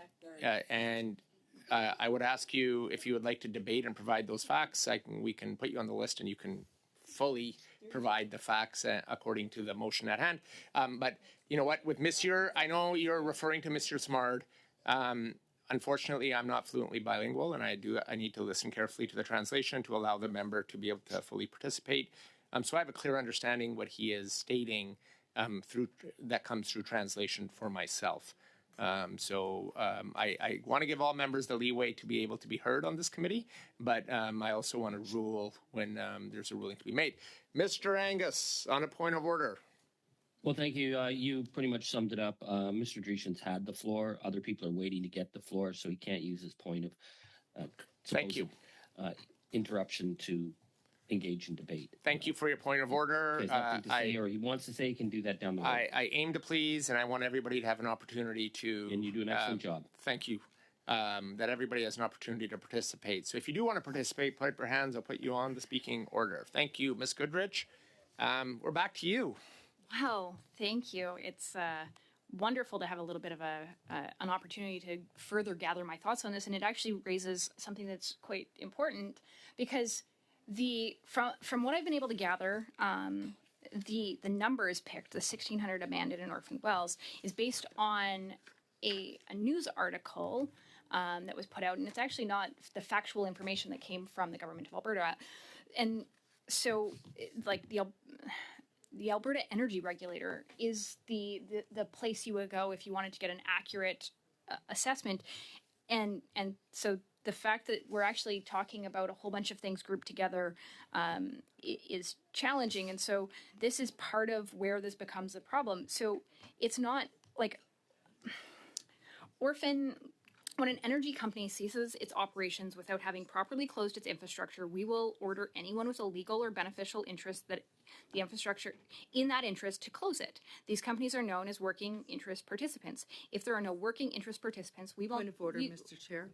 I would ask you if you would like to debate and provide those facts. We can put you on the list, and you can fully provide the facts according to the motion at hand. But you know what, with Monsieur, I know you're referring to Monsieur Smart. Unfortunately, I'm not fluently bilingual, and I need to listen carefully to the translation to allow the member to be able to fully participate. So I have a clear understanding what he is stating that comes through translation for myself. I want to give all members the leeway to be able to be heard on this committee, but I also want to rule when there's a ruling to be made. Mr. Angus, on a point of order. Well, thank you. You pretty much summed it up. Mr. Dreeshen's had the floor. Other people are waiting to get the floor, so he can't use his point of Thank you. Interruption to engage in debate. Thank you for your point of order. He has nothing to say, or he wants to say, he can do that down the road. I aim to please, and I want everybody to have an opportunity to. And you do an excellent job. Thank you. That everybody has an opportunity to participate. So if you do want to participate, put up your hands. I'll put you on the speaking order. Thank you, Ms. Goodrich. We're back to you. Well, thank you. It's wonderful to have a little bit of an opportunity to further gather my thoughts on this, and it actually raises something that's quite important because from what I've been able to gather, the numbers picked, the 1,600 abandoned and orphaned wells, is based on a news article that was put out, and it's actually not the factual information that came from the government of Alberta, and so like the Alberta Energy Regulator is the place you would go if you wanted to get an accurate assessment. And so the fact that we're actually talking about a whole bunch of things grouped together is challenging. And so this is part of where this becomes a problem. So it's not like when an energy company ceases its operations without having properly closed its infrastructure, we will order anyone with a legal or beneficial interest that the infrastructure in that interest to close it. These companies are known as working interest participants. If there are no working interest participants, we won't. Point of order, Mr. Chair.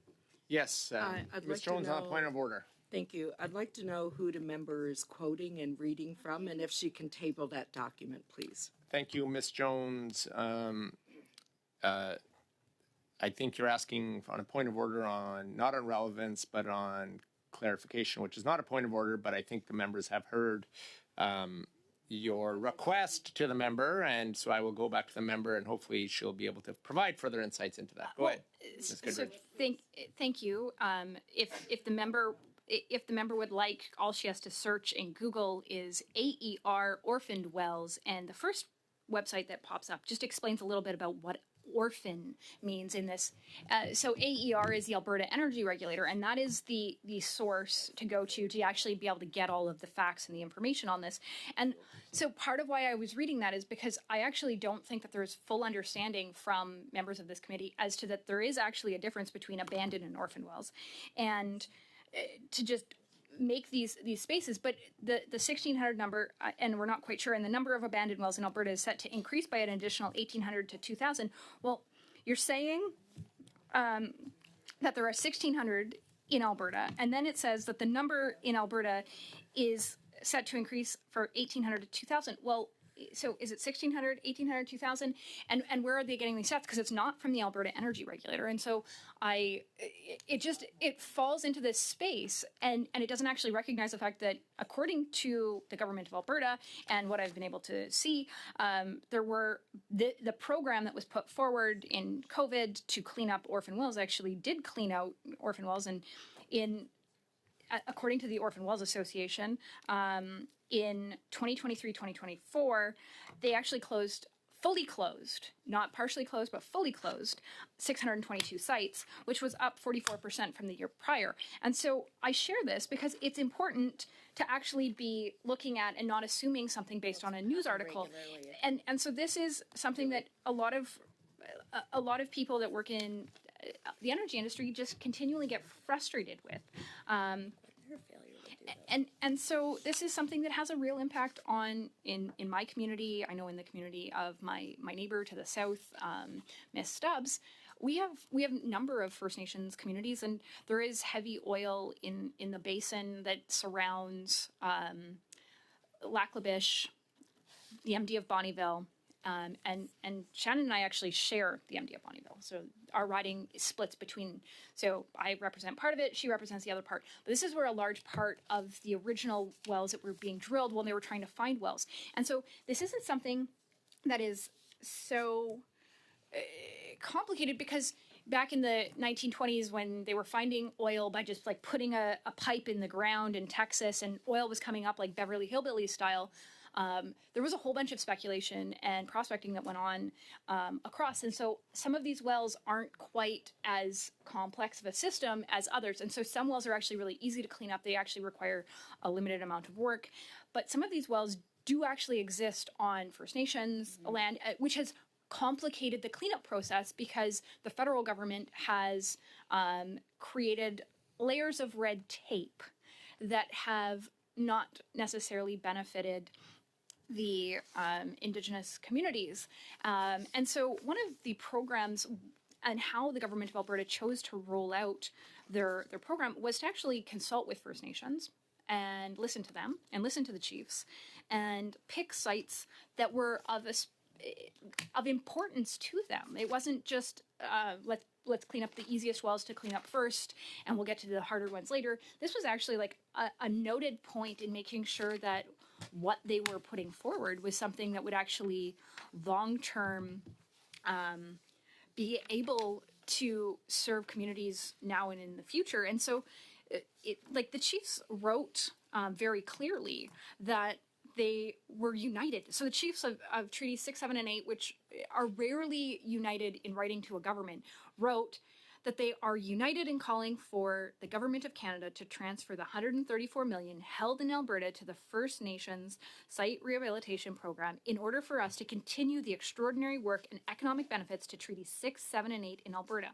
Yes, I'd Ms. like to Jones on a know- point of order. Thank you. I'd like to know who the member is quoting and reading from, and if she can table that document, please. Thank you, Ms. Jones. I think you're asking on a point of order on, not on relevance, but on clarification, which is not a point of order, but I think the members have heard your request to the member, and so I will go back to the member, and hopefully she'll be able to provide further insights into that. Go ahead, Ms. So Goodrich. thank you. If the member would like, all she has to search in Google is AER orphaned wells, and the first website that pops up just explains a little bit about what orphan means in this. So AER is the Alberta Energy Regulator, and that is the source to go to actually be able to get all of the facts and the information on this. And so part of why I was reading that is because I actually don't think that there's full understanding from members of this committee as to that there is actually a difference between abandoned and orphan wells. And to just make these spaces, but the 1,600 number, and we're not quite sure, and the number of abandoned wells in Alberta is set to increase by an additional 1,800 to 2,000. Well, you're saying that there are 1,600 in Alberta, and then it says that the number in Alberta is set to increase for 1,800 to 2,000. Well, so is it 1,600, 1,800, 2,000? And where are they getting these stats? Because it's not from the Alberta Energy Regulator. And so it falls into this space, and it doesn't actually recognize the fact that according to the government of Alberta and what I've been able to see, there were the program that was put forward in COVID to clean up orphan wells actually did clean out orphan wells. And according to the Orphan Wells Association, in 2023-2024, they actually fully closed, not partially closed, but fully closed, 622 sites, which was up 44% from the year prior. And so I share this because it's important to actually be looking at and not assuming something based on a news article. And so this is something that a lot of people that work in the energy industry just continually get frustrated with. And so this is something that has a real impact on in my community. I know in the community of my neighbor to the south, Miss Stubbs, we have a number of First Nations communities, and there is heavy oil in the basin that surrounds Lac La Biche, the MD of Bonnyville, And Shannon and I actually share the MD of Bonnyville. So our riding splits between, so I represent part of it, she represents the other part. But this is where a large part of the original wells that were being drilled when they were trying to find wells. And so this isn't something that is so complicated, because back in the 1920s, when they were finding oil by just like putting a pipe in the ground in Texas, and oil was coming up like Beverly Hillbillies style, there was a whole bunch of speculation and prospecting that went on across. And so some of these wells aren't quite as complex of a system as others. And so some wells are actually really easy to clean up. They actually require a limited amount of work. But some of these wells do actually exist on First Nations land, which has complicated the cleanup process, because the federal government has created layers of red tape that have not necessarily benefited the Indigenous communities. And so one of the programs and how the government of Alberta chose to roll out their program was to actually consult with First Nations and listen to them and listen to the chiefs and pick sites that were of importance to them. It wasn't just let's clean up the easiest wells to clean up first, and we'll get to the harder ones later. This was actually like a noted point in making sure that what they were putting forward was something that would actually long-term be able to serve communities now and in the future. And so like the chiefs wrote very clearly that they were united. So the chiefs of Treaties 6, 7, and 8, which are rarely united in writing to a government, wrote that they are united in calling for the Government of Canada to transfer the $134 million held in Alberta to the First Nations Site Rehabilitation Program in order for us to continue the extraordinary work and economic benefits to Treaties 6, 7, and 8 in Alberta.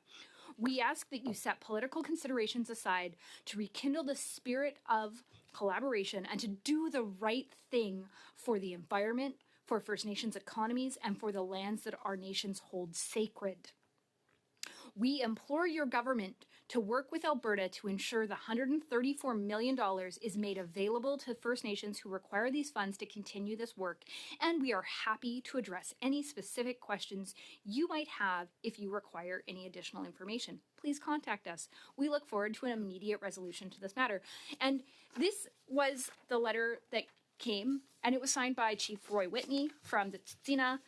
We ask that you set political considerations aside to rekindle the spirit of collaboration and to do the right thing for the environment, for First Nations economies, and for the lands that our nations hold sacred. We implore your government to work with Alberta to ensure the $134 million is made available to First Nations who require these funds to continue this work, and we are happy to address any specific questions you might have if you require any additional information. Please contact us. We look forward to an immediate resolution to this matter. And this was the letter that came, and it was signed by Chief Roy Whitney from the Tsuut'ina,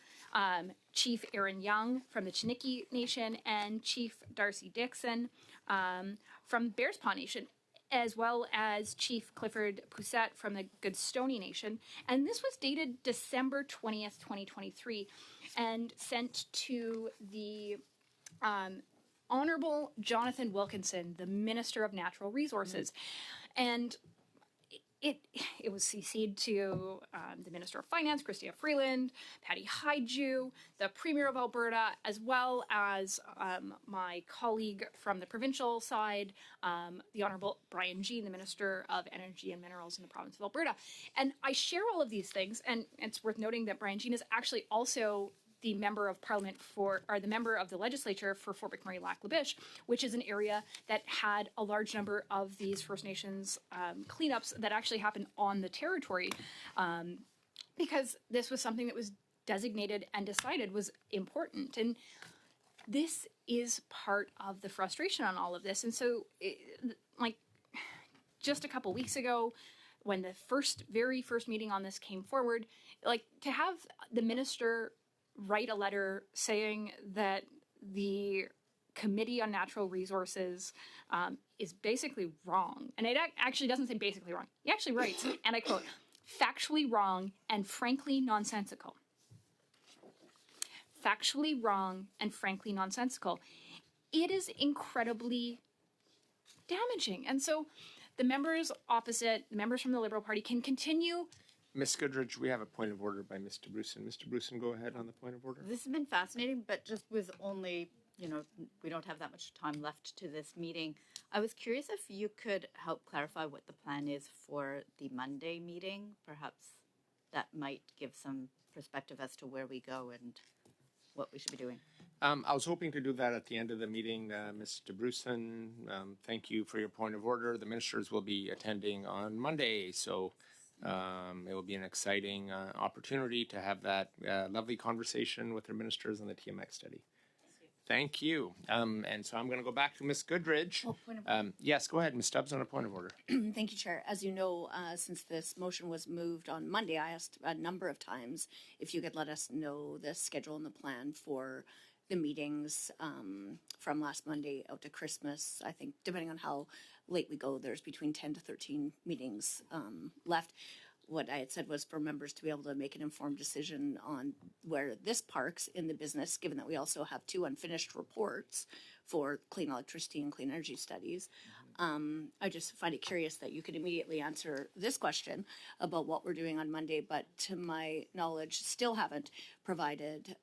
Chief Aaron Young from the Chiniki Nation, and Chief Darcy Dixon from Bearspaw Nation, as well as Chief Clifford Poussette from the Goodstoney Nation. And this was dated December 20th, 2023, and sent to the Honorable Jonathan Wilkinson, the Minister of Natural Resources. And it was CC'd to the Minister of Finance, Chrystia Freeland, Patty Hyju, the Premier of Alberta, as well as my colleague from the provincial side, the Honourable Brian Jean, the Minister of Energy and Minerals in the province of Alberta. And I share all of these things, and it's worth noting that Brian Jean is actually also the member of parliament the member of the legislature for Fort McMurray Lac La Biche, which is an area that had a large number of these First Nations cleanups that actually happened on the territory, because this was something that was designated and decided was important. And this is part of the frustration on all of this. And so, just a couple weeks ago, when the very first meeting on this came forward, to have the minister write a letter saying that the Committee on Natural Resources is basically wrong. And it actually doesn't say basically wrong. He actually writes, and I quote, "factually wrong and frankly nonsensical." Factually wrong and frankly nonsensical. It is incredibly damaging. And so the members opposite, the members from the Liberal Party, can continue. Ms. Goodrich, we have a point of order by Mr. Bruson. Mr. Bruson, go ahead on the point of order. This has been fascinating, but just with only, we don't have that much time left to this meeting. I was curious if you could help clarify what the plan is for the Monday meeting. Perhaps that might give some perspective as to where we go and what we should be doing. I was hoping to do that at the end of the meeting, Mr. Bruson. Thank you for your point of order. The ministers will be attending on Monday, so It will be an exciting opportunity to have that lovely conversation with our ministers on the TMX study. Thank you. And so I'm going to go back to Ms. Goodridge. Oh, point of order. Yes, go ahead, Ms. Stubbs, on a point of order. Thank you, Chair. As you know, since this motion was moved on Monday, I asked a number of times if you could let us know the schedule and the plan for the meetings from last Monday out to Christmas. I think depending on how late we go, there's between 10 to 13 meetings left. What I had said was for members to be able to make an informed decision on where this parks in the business, given that we also have 2 unfinished reports for clean electricity and clean energy studies. I just find it curious that you could immediately answer this question about what we're doing on Monday, but to my knowledge, still haven't provided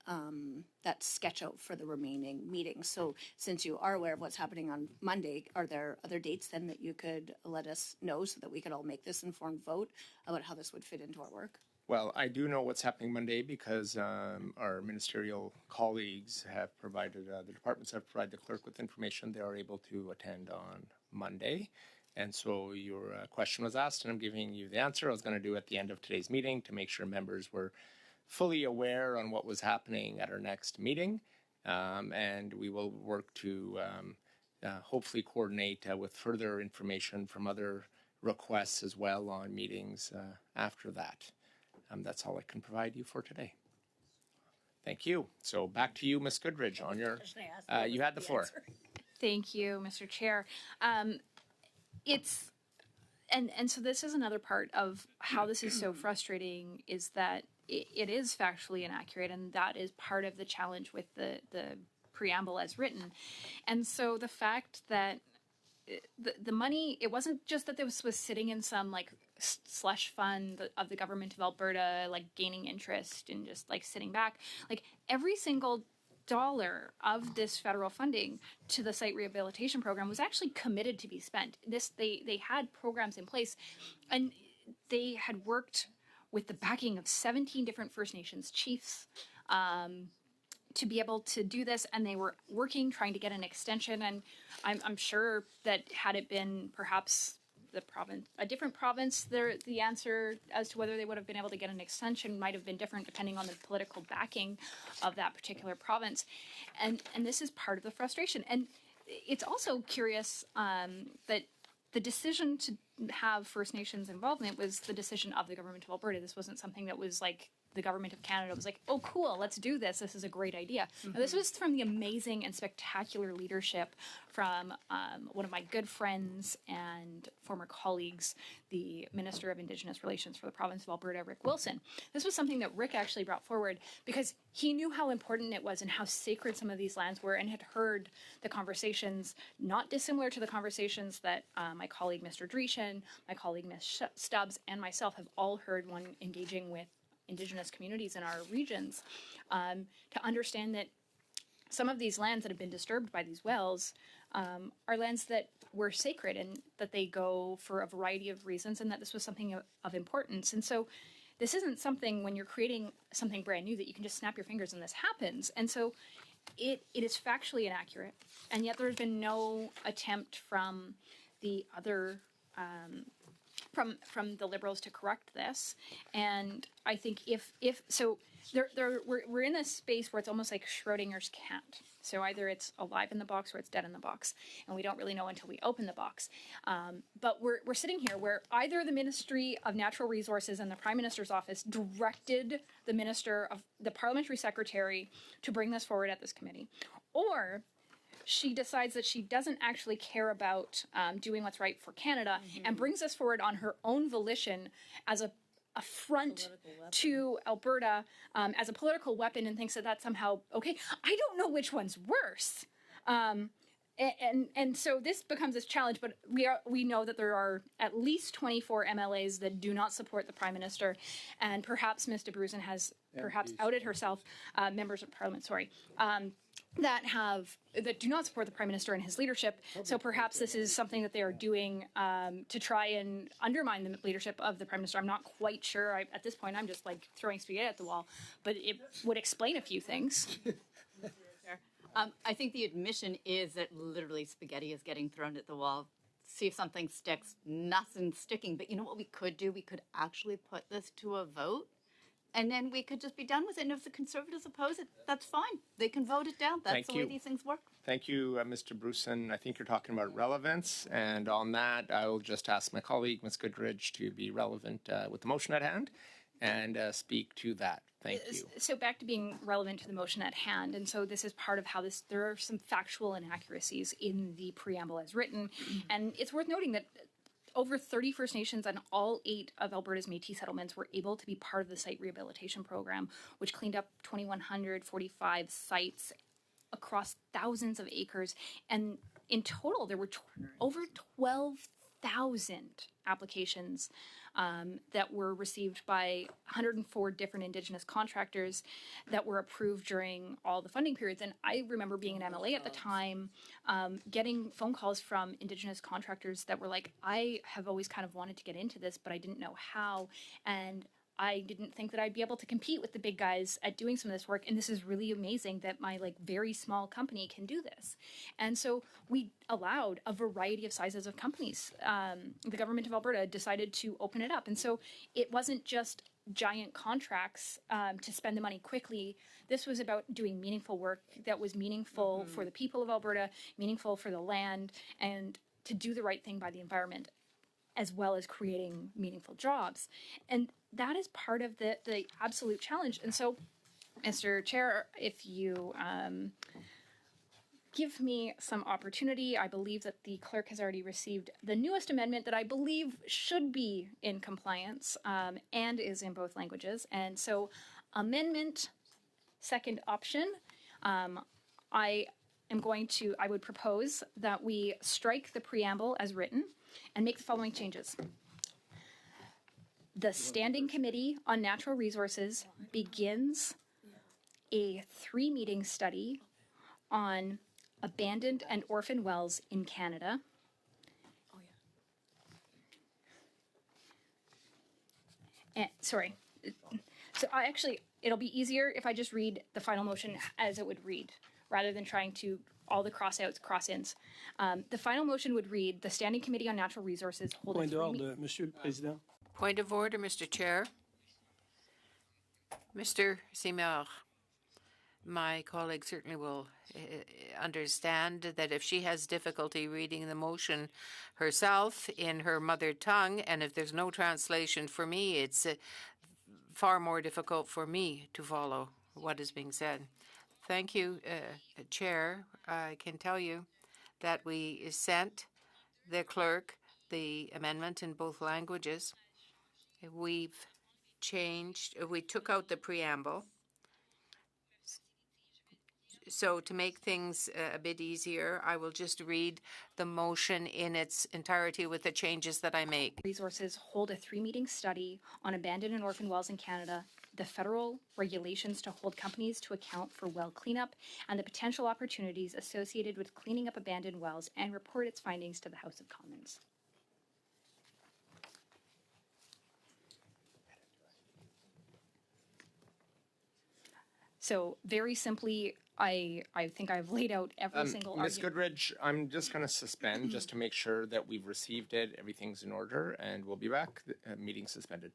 that sketch out for the remaining meetings. So since you are aware of what's happening on Monday, are there other dates then that you could let us know so that we could all make this informed vote about how this would fit into our work? Well, I do know what's happening Monday because our ministerial colleagues have provided, the departments have provided the clerk with information they are able to attend on Monday. And so your question was asked, and I'm giving you the answer. I was going to do at the end of today's meeting to make sure members were fully aware on what was happening at our next meeting. And we will work to hopefully coordinate with further information from other requests as well on meetings after that. That's all I can provide you for today. Thank you. So back to you, Ms. Goodridge, on your, you had the floor. Thank you, Mr. Chair. It's and so this is another part of how this is so frustrating is that it is factually inaccurate, and that is part of the challenge with the preamble as written. And so the fact that the money, it wasn't just that this was sitting in some like slush fund of the government of Alberta, like gaining interest and just like sitting back. Like every single dollar of this federal funding to the site rehabilitation program was actually committed to be spent. They had programs in place, and they had worked with the backing of 17 different First Nations chiefs to be able to do this, and they were working, trying to get an extension. And I'm sure that had it been perhaps the province, a different province, the answer as to whether they would have been able to get an extension might have been different depending on the political backing of that particular province. And this is part of the frustration. And it's also curious that the decision to have First Nations involvement was the decision of the government of Alberta. This wasn't something that was like the government of Canada was like, oh, cool, let's do this. This is a great idea. Mm-hmm. Now, this was from the amazing and spectacular leadership from one of my good friends and former colleagues, the Minister of Indigenous Relations for the province of Alberta, Rick Wilson. This was something that Rick actually brought forward because he knew how important it was and how sacred some of these lands were, and had heard the conversations, not dissimilar to the conversations that my colleague, Mr. Dreeshen, my colleague, Ms. Stubbs, and myself have all heard when engaging with Indigenous communities in our regions, to understand that some of these lands that have been disturbed by these wells are lands that were sacred and that they go for a variety of reasons, and that this was something of importance. And so this isn't something when you're creating something brand new that you can just snap your fingers and this happens. And so it is factually inaccurate, and yet there's been no attempt from the other from the Liberals to correct this. And I think if so, we're in a space where it's almost like Schrodinger's cat. So either it's alive in the box or it's dead in the box, and we don't really know until we open the box. But we're sitting here where either the Ministry of Natural Resources and the Prime Minister's office directed the Parliamentary Secretary to bring this forward at this committee, or she decides that she doesn't actually care about doing what's right for Canada, and brings us forward on her own volition as a affront to Alberta, as a political weapon, and thinks that that's somehow okay. I don't know which one's worse. And so this becomes this challenge, but we know that there are at least 24 MLAs that do not support the Prime Minister, and perhaps Ms. DeBruzen has perhaps outed herself, members of Parliament, sorry, that do not support the Prime Minister and his leadership. So perhaps this is something that they are doing to try and undermine the leadership of the Prime Minister. I'm not quite sure. At this point, I'm just like throwing spaghetti at the wall, but it would explain a few things. I think the admission is that literally spaghetti is getting thrown at the wall see if something sticks. Nothing's sticking. But you know what we could do? We could actually put this to a vote, and then we could just be done with it. And if the Conservatives oppose it, that's fine. They can vote it down. That's Thank the way you. these things work. Thank you, Mr. Bruson. I think you're talking about relevance. And on that, I will just ask my colleague, Ms. Goodridge, to be relevant with the motion at hand and speak to that. Thank you. So back to being relevant to the motion at hand, and so this is part of how there are some factual inaccuracies in the preamble as written, and it's worth noting that over 30 First Nations and all 8 of Alberta's Métis settlements were able to be part of the site rehabilitation program, which cleaned up 2,145 sites across thousands of acres, and in total there were over 12,000 applications that were received by 104 different Indigenous contractors that were approved during all the funding periods. And I remember being an MLA at the time, getting phone calls from Indigenous contractors that were like, I have always kind of wanted to get into this, but I didn't know how. And I didn't think that I'd be able to compete with the big guys at doing some of this work. And this is really amazing that my very small company can do this. And so we allowed a variety of sizes of companies. The government of Alberta decided to open it up. And so it wasn't just giant contracts to spend the money quickly. This was about doing meaningful work that was meaningful for the people of Alberta, meaningful for the land, and to do the right thing by the environment, as well as creating meaningful jobs. And that is part of the absolute challenge. And so, Mr. Chair, if you give me some opportunity, I believe that the clerk has already received the newest amendment that I believe should be in compliance and is in both languages. And so, amendment, second option, I would propose that we strike the preamble as written and make the following changes. The Standing Committee on Natural Resources begins a 3-meeting study on abandoned and orphan wells in Canada. Sorry. So it'll be easier if I just read the final motion as it would read, rather than trying to all the cross-outs, cross-ins. The final motion would read, the Standing Committee on Natural Resources hold Point d'ordre, Monsieur le Président. Point of order, Mr. Chair. Mr. Simard, my colleague certainly will understand that if she has difficulty reading the motion herself in her mother tongue, and if there's no translation for me, it's far more difficult for me to follow what is being said. Thank you, Chair. I can tell you that we sent the clerk the amendment in both languages. We took out the preamble. So to make things a bit easier, I will just read the motion in its entirety with the changes that I make. Resources hold a 3-meeting study on abandoned and orphan wells in Canada, the federal regulations to hold companies to account for well cleanup, and the potential opportunities associated with cleaning up abandoned wells, and report its findings to the House of Commons. So very simply, I think I've laid out every single Ms. argument. Goodridge, I'm just going to suspend just to make sure that we've received it, everything's in order, and we'll be back. The meeting suspended.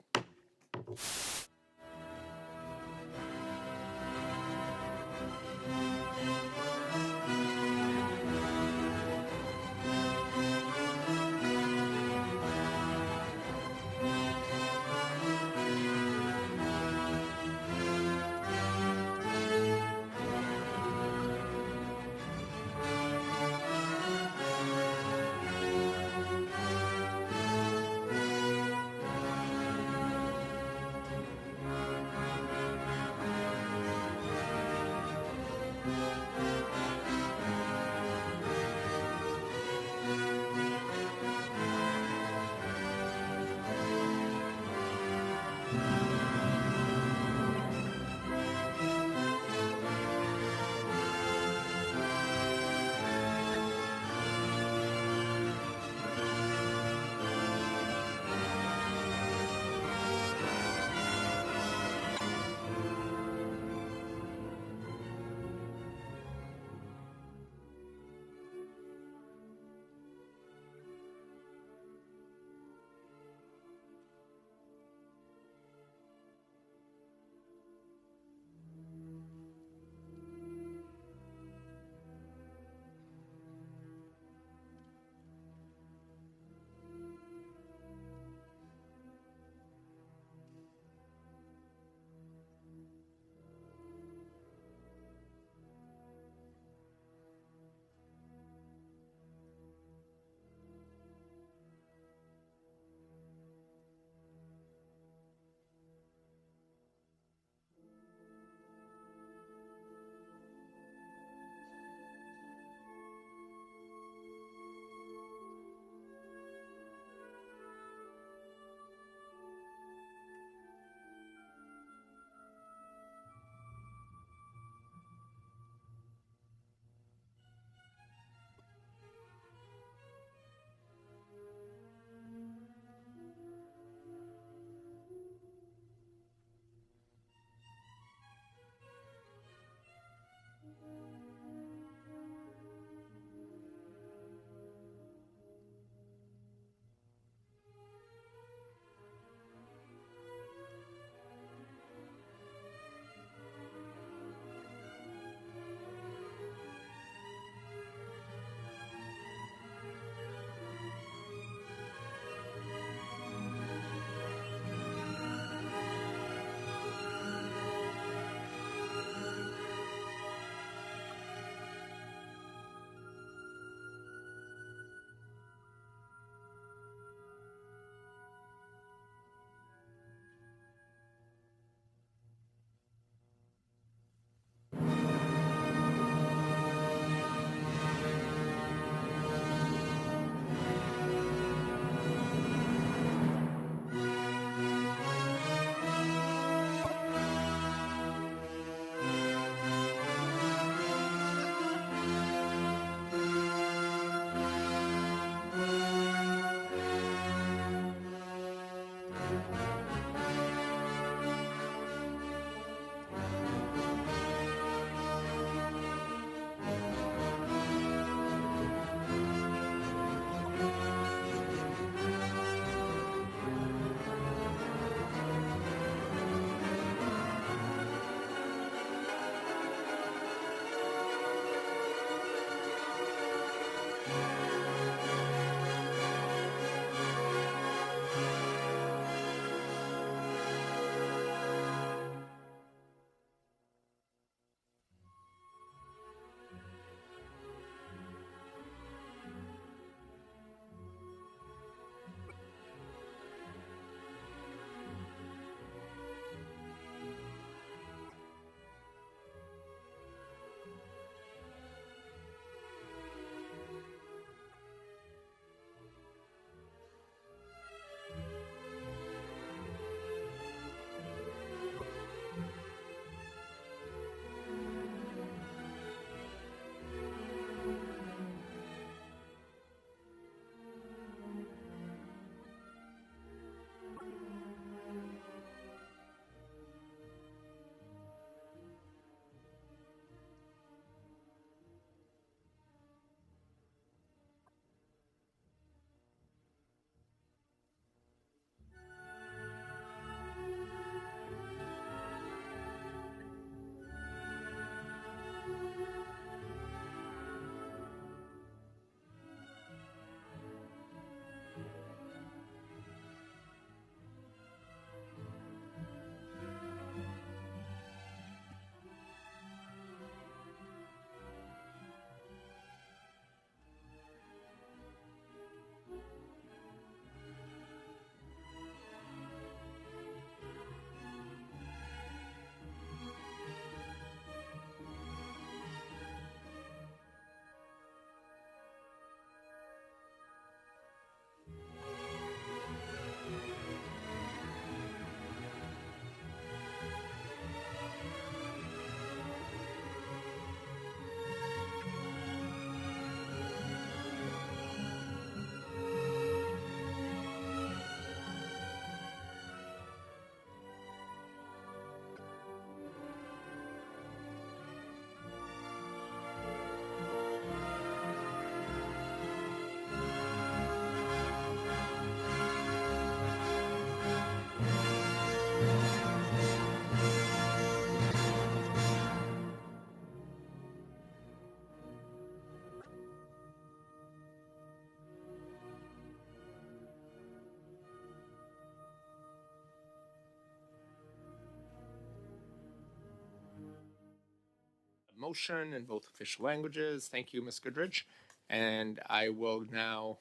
motion in both official languages. Thank you, Ms. Goodridge. And I will now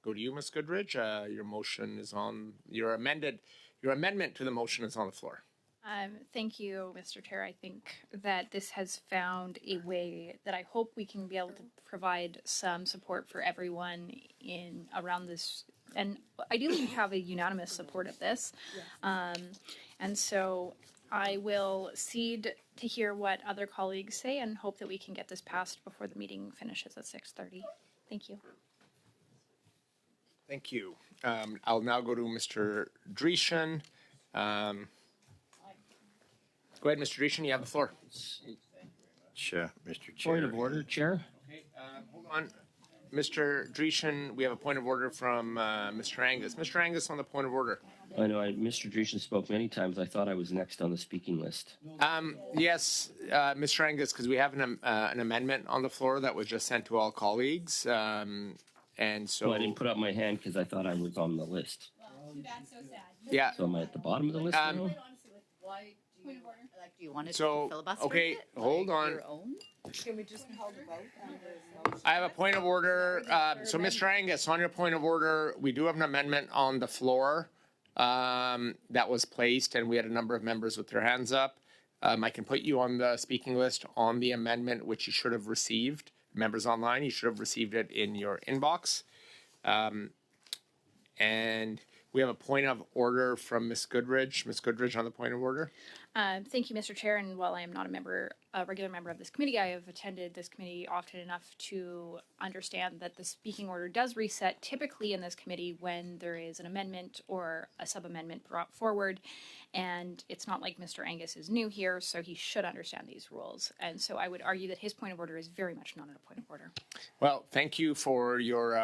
go to you, Ms. Goodridge. Your motion is on, your amendment to the motion is on the floor. Thank you, Mr. Chair. I think that this has found a way that I hope we can be able to provide some support for everyone in around this, and ideally we have a unanimous support of this. And so I will cede to hear what other colleagues say and hope that we can get this passed before the meeting finishes at 6:30. Thank you. Thank you. I'll now go to Mr. Dreeshen. Go ahead, Mr. Dreeshen, you have the floor. Sure, Mr. Chair. Point of order, Chair. Okay, hold on. Mr. Dreeshen, we have a point of order from Mr. Angus. Mr. Angus on the point of order. I know Mr. Dreeshen spoke many times. I thought I was next on the speaking list. Yes, Mr. Angus, because we have an amendment on the floor that was just sent to all colleagues. And so I didn't put up my hand because I thought I was on the list. That's so sad. yeah. So am I at the bottom of the list now? Why do you, like, do you want to So, filibuster okay, it? hold Like, on. Your own? Can we just call the vote on the motion? I have a point of order. So, Mr. Angus, on your point of order, we do have an amendment on the floor that was placed, and we had a number of members with their hands up. I can put you on the speaking list on the amendment, which you should have received. Members online, you should have received it in your inbox. And we have a point of order from Ms. Goodridge. Ms. Goodridge on the point of order. Thank you, Mr. Chair. And while I am not a regular member of this committee, I have attended this committee often enough to understand that the speaking order does reset typically in this committee when there is an amendment or a sub-amendment brought forward. And it's not like Mr. Angus is new here, so he should understand these rules. And so I would argue that his point of order is very much not a point of order. Well, thank you for your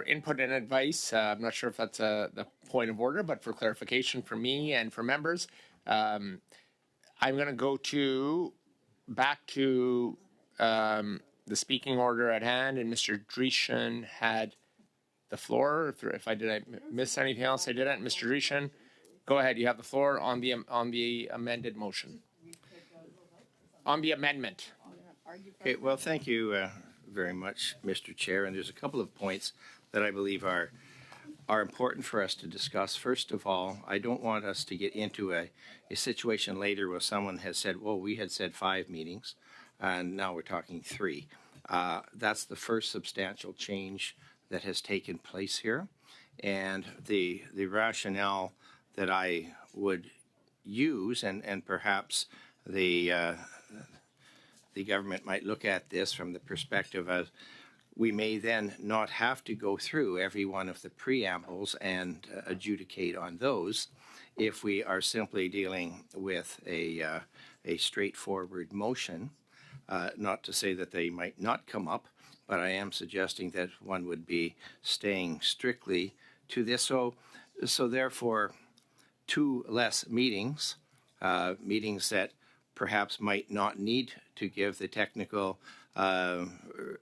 input and advice. I'm not sure if that's the point of order, but for clarification for me and for members, I'm going to go back to the speaking order at hand, and Mr. Dreeshen had the floor. If I miss anything else, I didn't. Mr. Dreeshen, go ahead. You have the floor on the amended motion. On the amendment. Okay, well, thank you very much, Mr. Chair. And there's a couple of points that I believe are important for us to discuss. First of all, I don't want us to get into a situation later where someone has said, well, we had said 5 meetings, and now we're talking 3. That's the first substantial change that has taken place here. And the rationale that I would use, and perhaps the government might look at this from the perspective of we may then not have to go through every one of the preambles and adjudicate on those if we are simply dealing with a straightforward motion. Not to say that they might not come up, but I am suggesting that one would be staying strictly to this. So therefore, 2 less meetings, meetings that perhaps might not need to give the technical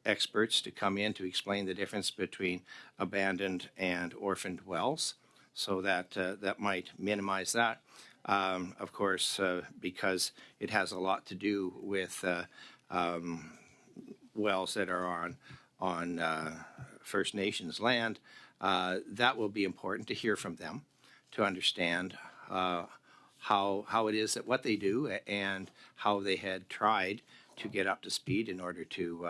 experts to come in to explain the difference between abandoned and orphaned wells. So that might minimize that. Of course, because it has a lot to do with wells that are on First Nations land. That will be important to hear from them, to understand how it is that what they do and how they had tried to get up to speed in order to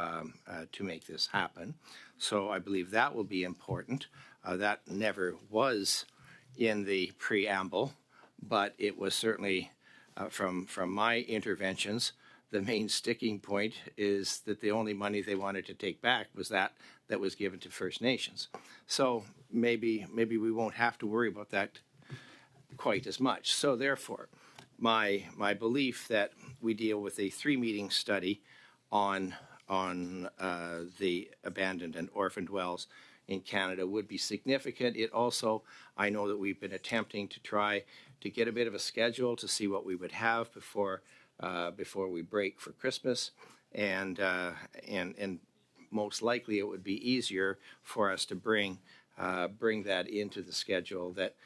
make this happen. So I believe that will be important. That never was in the preamble, but it was certainly from my interventions, the main sticking point is that the only money they wanted to take back was that was given to First Nations. So maybe we won't have to worry about that quite as much. So therefore, my belief that we deal with a 3-meeting study on the abandoned and orphaned wells in Canada would be significant. It also, I know that we've been attempting to try to get a bit of a schedule to see what we would have before we break for Christmas, and most likely it would be easier for us to bring that into the schedule that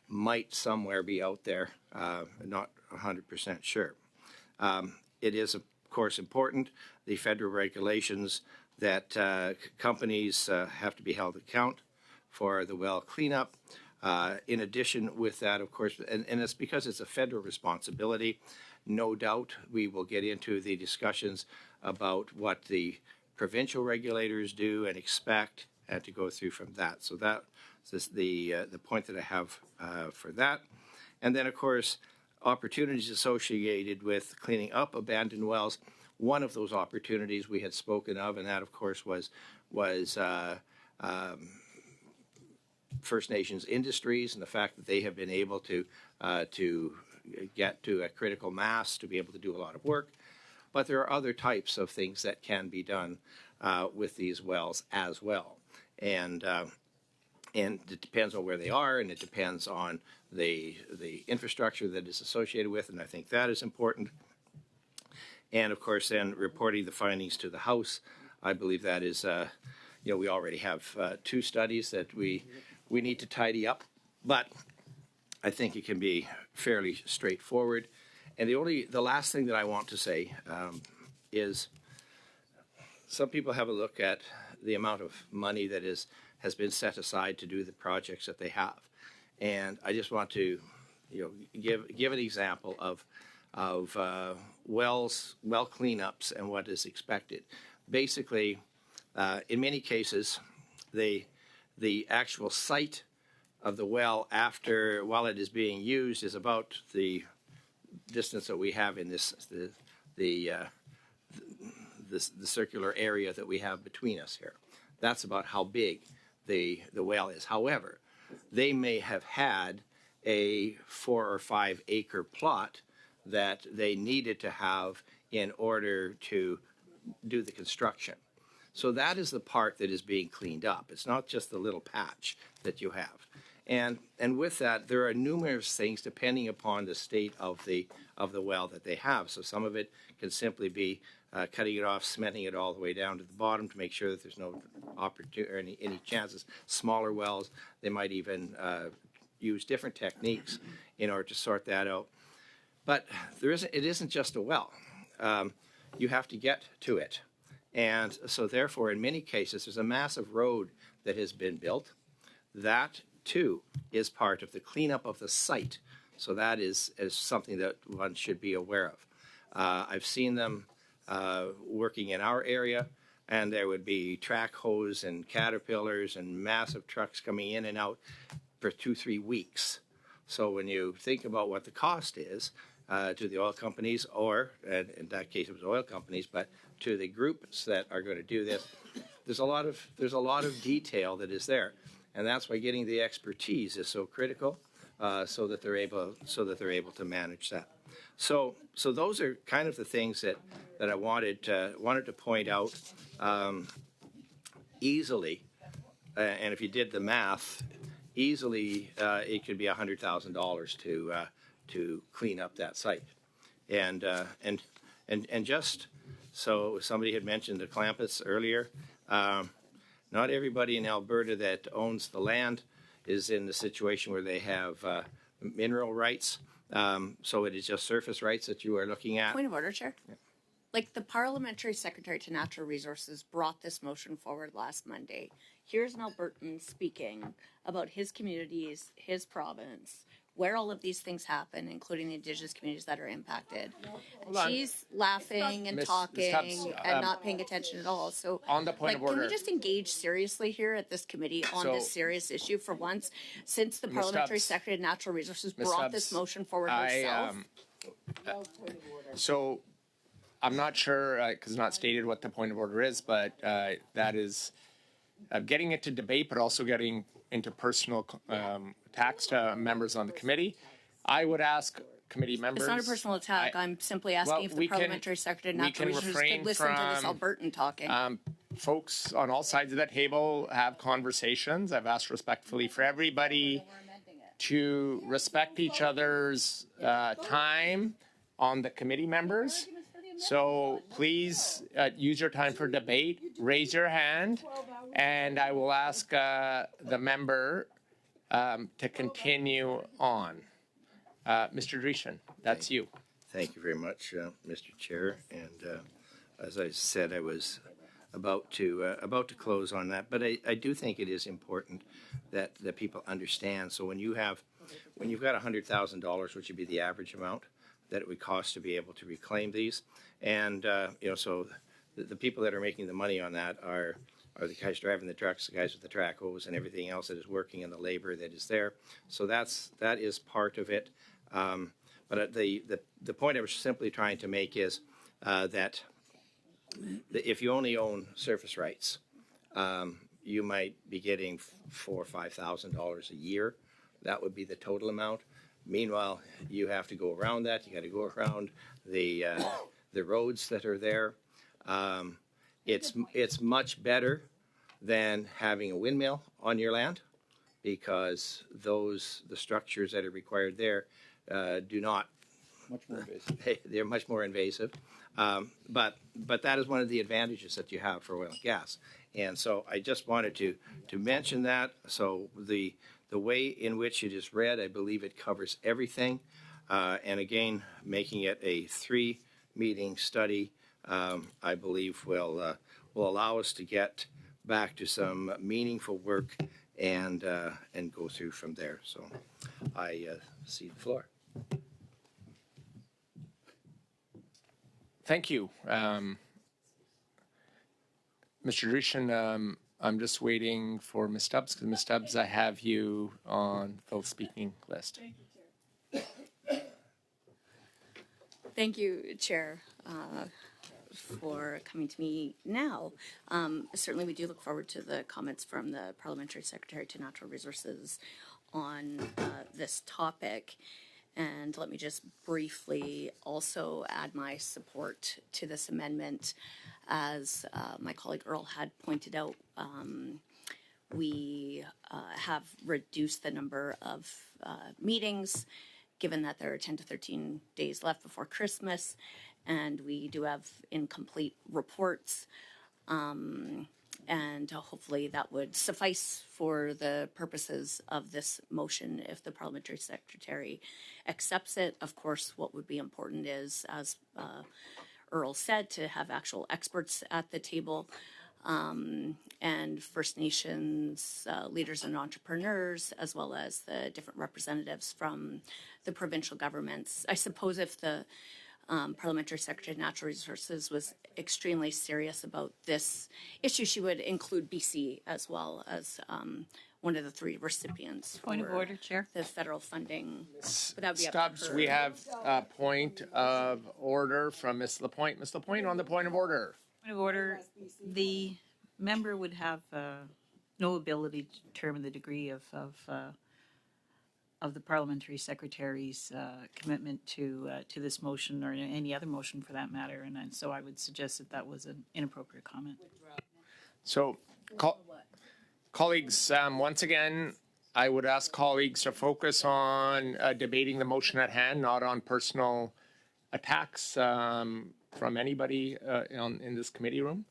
might somewhere be out there, not 100% sure. It is, of course, important, the federal regulations that companies have to be held account for the well cleanup. In addition with that, of course, and it's because it's a federal responsibility, no doubt we will get into the discussions about what the provincial regulators do and expect, and to go through from that. So that's the point that I have for that. And then, of course, opportunities associated with cleaning up abandoned wells. One of those opportunities we had spoken of, and that, of course, was First Nations industries and the fact that they have been able to get to a critical mass to be able to do a lot of work. But there are other types of things that can be done with these wells as well. And it depends on where they are, and it depends on the infrastructure that is associated with, and I think that is important. And of course, then reporting the findings to the House, I believe that is, we already have 2 studies that we need to tidy up, but I think it can be fairly straightforward. And the last thing that I want to say is some people have a look at the amount of money that has been set aside to do the projects that they have. And I just want to, give an example of well cleanups and what is expected. Basically, in many cases, the actual site of the well while it is being used is about the distance that we have in the circular area that we have between us here. That's about how big the well is. However, they may have had a 4 or 5 acre plot that they needed to have in order to do the construction. So that is the part that is being cleaned up. It's not just the little patch that you have. And with that, there are numerous things depending upon the state of the well that they have. So some of it can simply be cutting it off, cementing it all the way down to the bottom to make sure that there's no opportunity or any chances. Smaller wells, they might even use different techniques in order to sort that out. But it isn't just a well. You have to get to it. And so therefore, in many cases, there's a massive road that has been built. That, too, is part of the cleanup of the site. So that is something that one should be aware of. I've seen them working in our area, and there would be track hose and caterpillars and massive trucks coming in and out for 2-3 weeks. So when you think about what the cost is to the oil companies, or in that case it was oil companies, but to the groups that are going to do this, there's a lot of detail that is there, and that's why getting the expertise is so critical, so that they're able to manage that. So those are kind of the things that I wanted to point out easily, and if you did the math, easily it could be $100,000 to clean up that site, and just so somebody had mentioned the Clampets earlier. Not everybody in Alberta that owns the land is in the situation where they have mineral rights. So it is just surface rights that you are looking at. Point of order, Chair. Yeah. Like the Parliamentary Secretary to Natural Resources brought this motion forward last Monday. Here's an Albertan speaking about his communities, his province, where all of these things happen, including the Indigenous communities that are impacted. She's laughing and talking and not paying attention at all. So, on the point of order, can we just engage seriously here at this committee on this serious issue for once, since the Parliamentary Secretary of Natural Resources brought this motion forward herself? So, I'm not sure, because it's not stated what the point of order is, but that is getting it to debate, but also getting into personal attacks to members on the committee. I would ask committee members. It's not a personal attack. I'm simply asking if the Parliamentary Secretary of Natural Resources could listen to this Albertan talking. Folks on all sides of that table have conversations. I've asked respectfully for everybody to respect each other's time on the committee members. So please use your time for debate, raise your hand, and I will ask the member to continue on. Mr. Dreeshen, that's you. Thank you very much, Mr. Chair. And as I said, I was about to close on that, but I do think it is important that people understand. So when you've got $100,000, which would be the average amount that it would cost to be able to reclaim these, and so the people that are making the money on that are the guys driving the trucks, the guys with the track hose, and everything else that is working, and the labor that is there. So that is part of it. But the point I was simply trying to make is that if you only own surface rights, you might be getting $4,000 or $5,000 a year. That would be the total amount. Meanwhile, you have to go around that. You got to go around the roads that are there. It's much better than having a windmill on your land, because the structures that are required there do not. Much more invasive. They're much more invasive. But that is one of the advantages that you have for oil and gas. And so I just wanted to mention that. So the way in which it is read, I believe it covers everything. And again, making it a 3-meeting study, I believe will allow us to get back to some meaningful work and go through from there. So I cede the floor. Thank you. Mr. Drishan, I'm just waiting for Ms. Stubbs, because Ms. Stubbs, I have you on the speaking list. Thank you, Chair, for coming to me now. Certainly, we do look forward to the comments from the Parliamentary Secretary to Natural Resources on this topic. And let me just briefly also add my support to this amendment. As my colleague Earl had pointed out, we have reduced the number of meetings, given that there are 10 to 13 days left before Christmas, and we do have incomplete reports. And hopefully that would suffice for the purposes of this motion if the Parliamentary Secretary accepts it. Of course, what would be important is, as Earl said, to have actual experts at the table, and First Nations leaders and entrepreneurs, as well as the different representatives from the provincial governments. I suppose if the Parliamentary Secretary of Natural Resources was extremely serious about this issue, she would include BC as well as one of the 3 recipients. Point of order, Chair. The federal funding. But that would be Stubbs, up to her. we have a point of order from Ms. Lapointe. Ms. Lapointe, on the point of order. Point of order. The member would have no ability to determine the degree of the Parliamentary Secretary's commitment to this motion, or any other motion for that matter, and so I would suggest that was an inappropriate comment. So, colleagues, once again, I would ask colleagues to focus on debating the motion at hand, not on personal attacks from anybody in this committee room,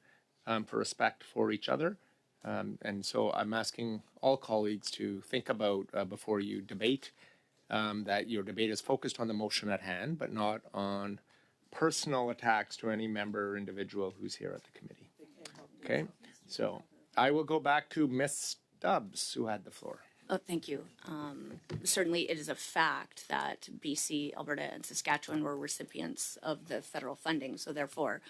for respect for each other. And so I'm asking all colleagues to think about, before you debate, that your debate is focused on the motion at hand, but not on personal attacks to any member or individual who's here at the committee. Okay, so I will go back to Ms. Stubbs, who had the floor. Oh, thank you. Certainly, it is a fact that BC, Alberta, and Saskatchewan were recipients of the federal funding. So therefore,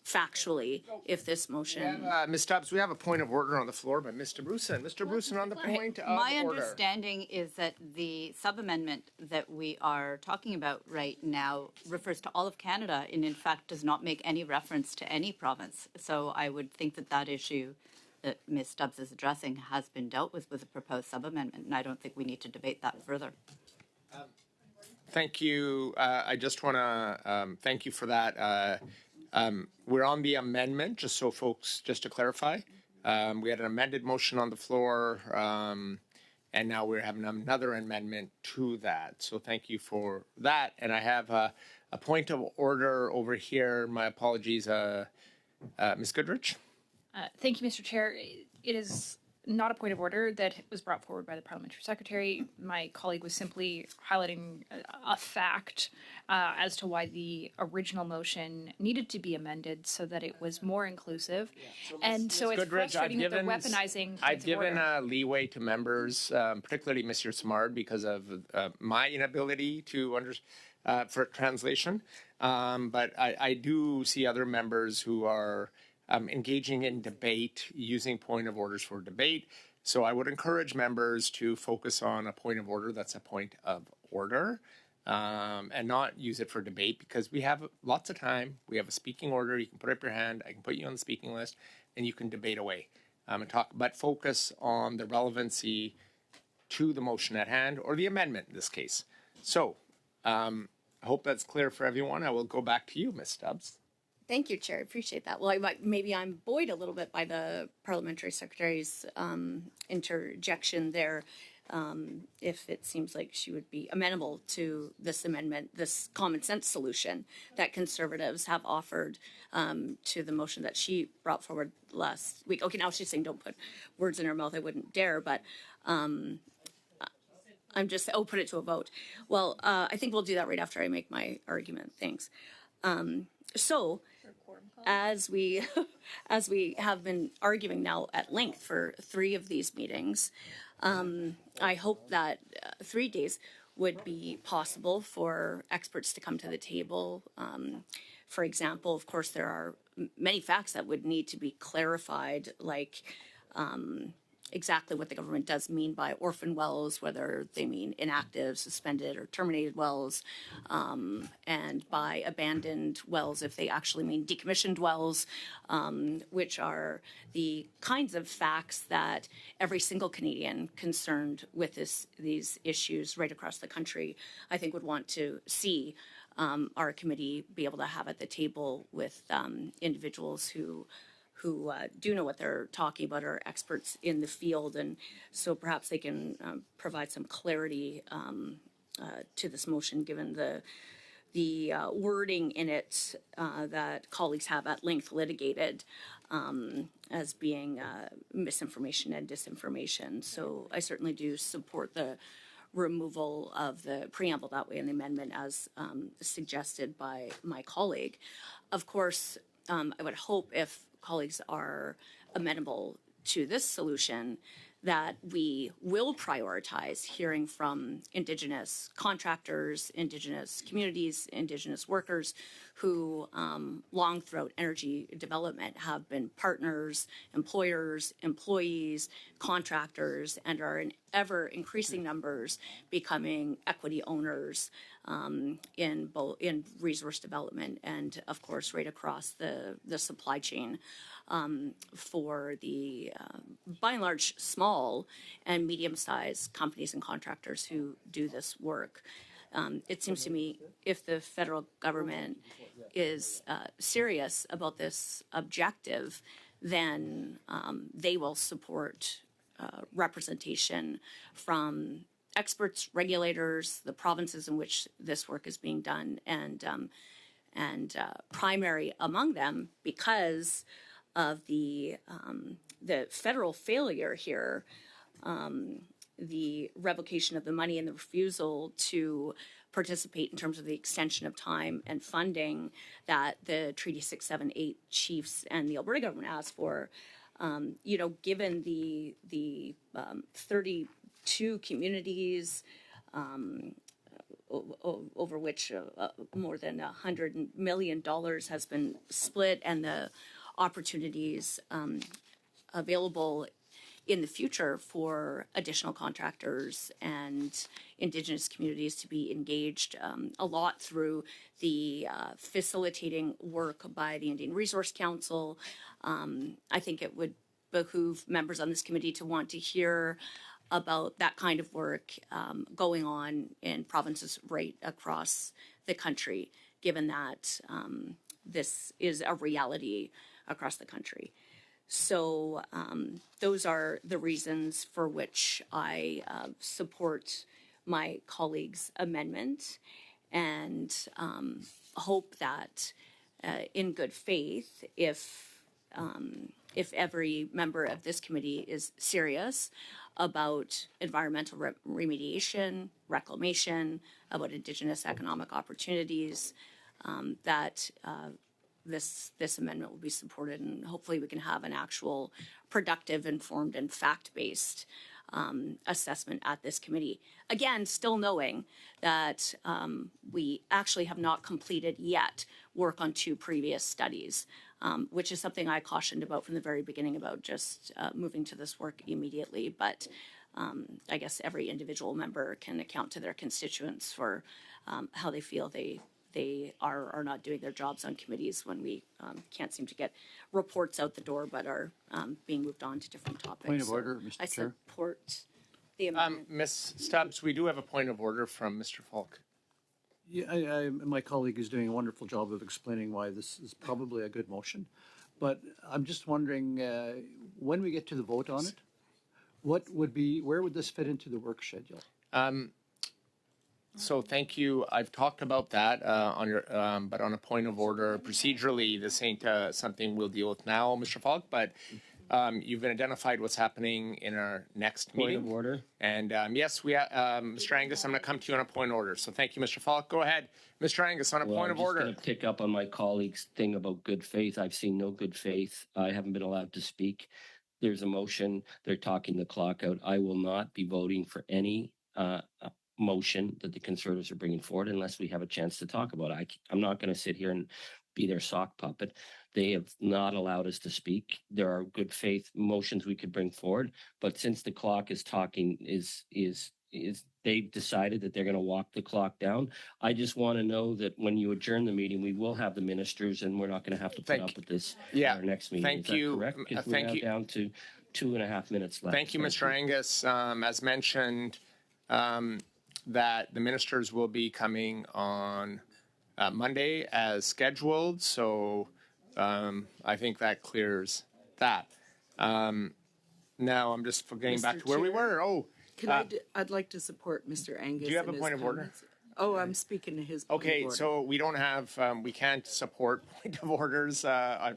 factually, if this motion... Ms. Stubbs, we have a point of order on the floor by Mr. Bruson. Mr. Bruson, on the point of My order. understanding is that the sub-amendment that we are talking about right now refers to all of Canada and in fact does not make any reference to any province. So I would think that issue that Ms. Stubbs is addressing has been dealt with a proposed sub-amendment, and I don't think we need to debate that further. Thank you. I just want to thank you for that. We're on the amendment, just so folks, just to clarify. We had an amended motion on the floor, and now we're having another amendment to that. So thank you for that. And I have a point of order over here. My apologies, Ms. Goodrich. Thank you, Mr. Chair. It is not a point of order that was brought forward by the parliamentary secretary. My colleague was simply highlighting a fact as to why the original motion needed to be amended so that it was more inclusive. And so it's Goodrich, frustrating that they're weaponizing I've points of given order. leeway to members, particularly Mr. Simard, because of my inability to for translation. But I do see other members who are engaging in debate, using point of orders for debate. So I would encourage members to focus on a point of order that's a point of order, and not use it for debate, because we have lots of time. We have a speaking order. You can put up your hand. I can put you on the speaking list, and you can debate away and talk. But focus on the relevancy to the motion at hand, or the amendment in this case. So I hope that's clear for everyone. I will go back to you, Ms. Stubbs. Thank you, Chair. I appreciate that. Well, maybe I'm buoyed a little bit by the parliamentary secretary's interjection there. If it seems like she would be amenable to this amendment, this common sense solution that Conservatives have offered to the motion that she brought forward last week. Okay, now she's saying don't put words in her mouth. I wouldn't dare, but I'm just, put it to a vote. Well, I think we'll do that right after I make my argument. Thanks. So, as we have been arguing now at length for 3 of these meetings, I hope that 3 days would be possible for experts to come to the table. For example, of course, there are many facts that would need to be clarified, like exactly what the government does mean by orphan wells, whether they mean inactive, suspended, or terminated wells, and by abandoned wells if they actually mean decommissioned wells, which are the kinds of facts that every single Canadian concerned with these issues right across the country, I think, would want to see our committee be able to have at the table with individuals who do know what they're talking about, are experts in the field, and so perhaps they can provide some clarity to this motion, given the wording in it that colleagues have at length litigated as being misinformation and disinformation. So I certainly do support the removal of the preamble that way in the amendment as suggested by my colleague. Of course, I would hope, if colleagues are amenable to this solution, that we will prioritize hearing from Indigenous contractors, Indigenous communities, Indigenous workers who long throughout energy development have been partners, employers, employees, contractors, and are in ever increasing numbers becoming equity owners in resource development, and of course right across the supply chain for the by and large small and medium-sized companies and contractors who do this work. It seems to me, if the federal government is serious about this objective, then they will support representation from experts, regulators, the provinces in which this work is being done, and primary among them, because of the federal failure here, the revocation of the money and the refusal to participate in terms of the extension of time and funding that the Treaty 678 chiefs and the Alberta government asked for. Given the 32 communities over which more than $100 million has been split, and the opportunities available in the future for additional contractors and Indigenous communities to be engaged a lot through the facilitating work by the Indian Resource Council. I think it would behoove members on this committee to want to hear about that kind of work going on in provinces right across the country, given that this is a reality across the country. So those are the reasons for which I support my colleague's amendment, and hope that in good faith, if if every member of this committee is serious about environmental remediation, reclamation, about Indigenous economic opportunities, that this amendment will be supported, and hopefully we can have an actual productive, informed, and fact-based assessment at this committee. Again, still knowing that we actually have not completed yet work on 2 previous studies, which is something I cautioned about from the very beginning about just moving to this work immediately. But I guess every individual member can account to their constituents for how they feel they are not doing their jobs on committees when we can't seem to get reports out the door but are being moved on to different topics. Point of order, Mr. I Chair. support the amendment. Ms. Stubbs, we do have a point of order from Mr. Falk. Yeah, my colleague is doing a wonderful job of explaining why this is probably a good motion. But I'm just wondering, when we get to the vote on it, where would this fit into the work schedule? So thank you. I've talked about that on your, but on a point of order, procedurally, this ain't something we'll deal with now, Mr. Falk. But you've identified what's happening in our next meeting. Point of order. And yes, we, Mr. Angus, I'm going to come to you on a point of order. So thank you, Mr. Falk. Go ahead, Mr. Angus, on a point of order. I'm just going to pick up on my colleague's thing about good faith. I've seen no good faith. I haven't been allowed to speak. There's a motion. They're talking the clock out. I will not be voting for any motion that the Conservatives are bringing forward unless we have a chance to talk about it. I'm not going to sit here and be their sock puppet. They have not allowed us to speak. There are good faith motions we could bring forward, but since the clock is talking, they've decided that they're going to walk the clock down. I just want to know that when you adjourn the meeting, we will have the ministers, and we're not going to have to put up with this at our next meeting. Thank Is that you. correct? Because we're Thank now you. down to 2.5 minutes left. Thank you, Mr. Angus. As mentioned, that the ministers will be coming on Monday as scheduled. So I think that clears that. Now I'm just getting back Mr. to where we Chair. were. Oh, I'd like to support Mr. Angus. do you have a in his point of order? comments. Oh, I'm speaking to his point of Okay, order. so we don't have, we can't support point of orders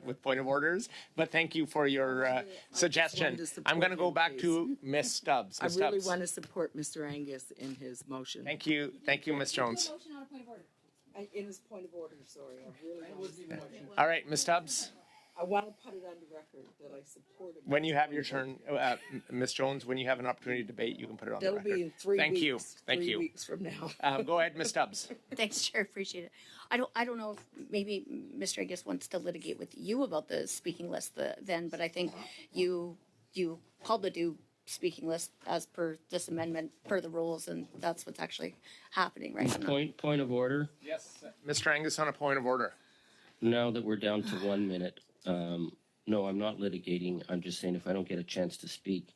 with point of orders, but thank you for your suggestion. to support I'm going to go him, back please. to Ms. Stubbs. I Ms. really Stubbs. want to support Mr. Angus in his motion. Thank you, Ms. Jones. In his point of order, sorry. I really want All right, Ms. Stubbs, I want to put it on the record that I support him. when you have your turn, Ms. Jones, when you have an opportunity to debate, you can put it on the That'll record. be in 3 Thank weeks. you, thank 3 you. weeks from now. Go ahead, Ms. Stubbs. Thanks, Chair. Appreciate it. I don't know if maybe Mr. Angus wants to litigate with you about the speaking list then, but I think you called the due speaking list as per this amendment, per the rules, and that's what's actually happening right now. Point of order. Yes. Mr. Angus on a point of order. Now that we're down to 1 minute, no, I'm not litigating. I'm just saying if I don't get a chance to speak,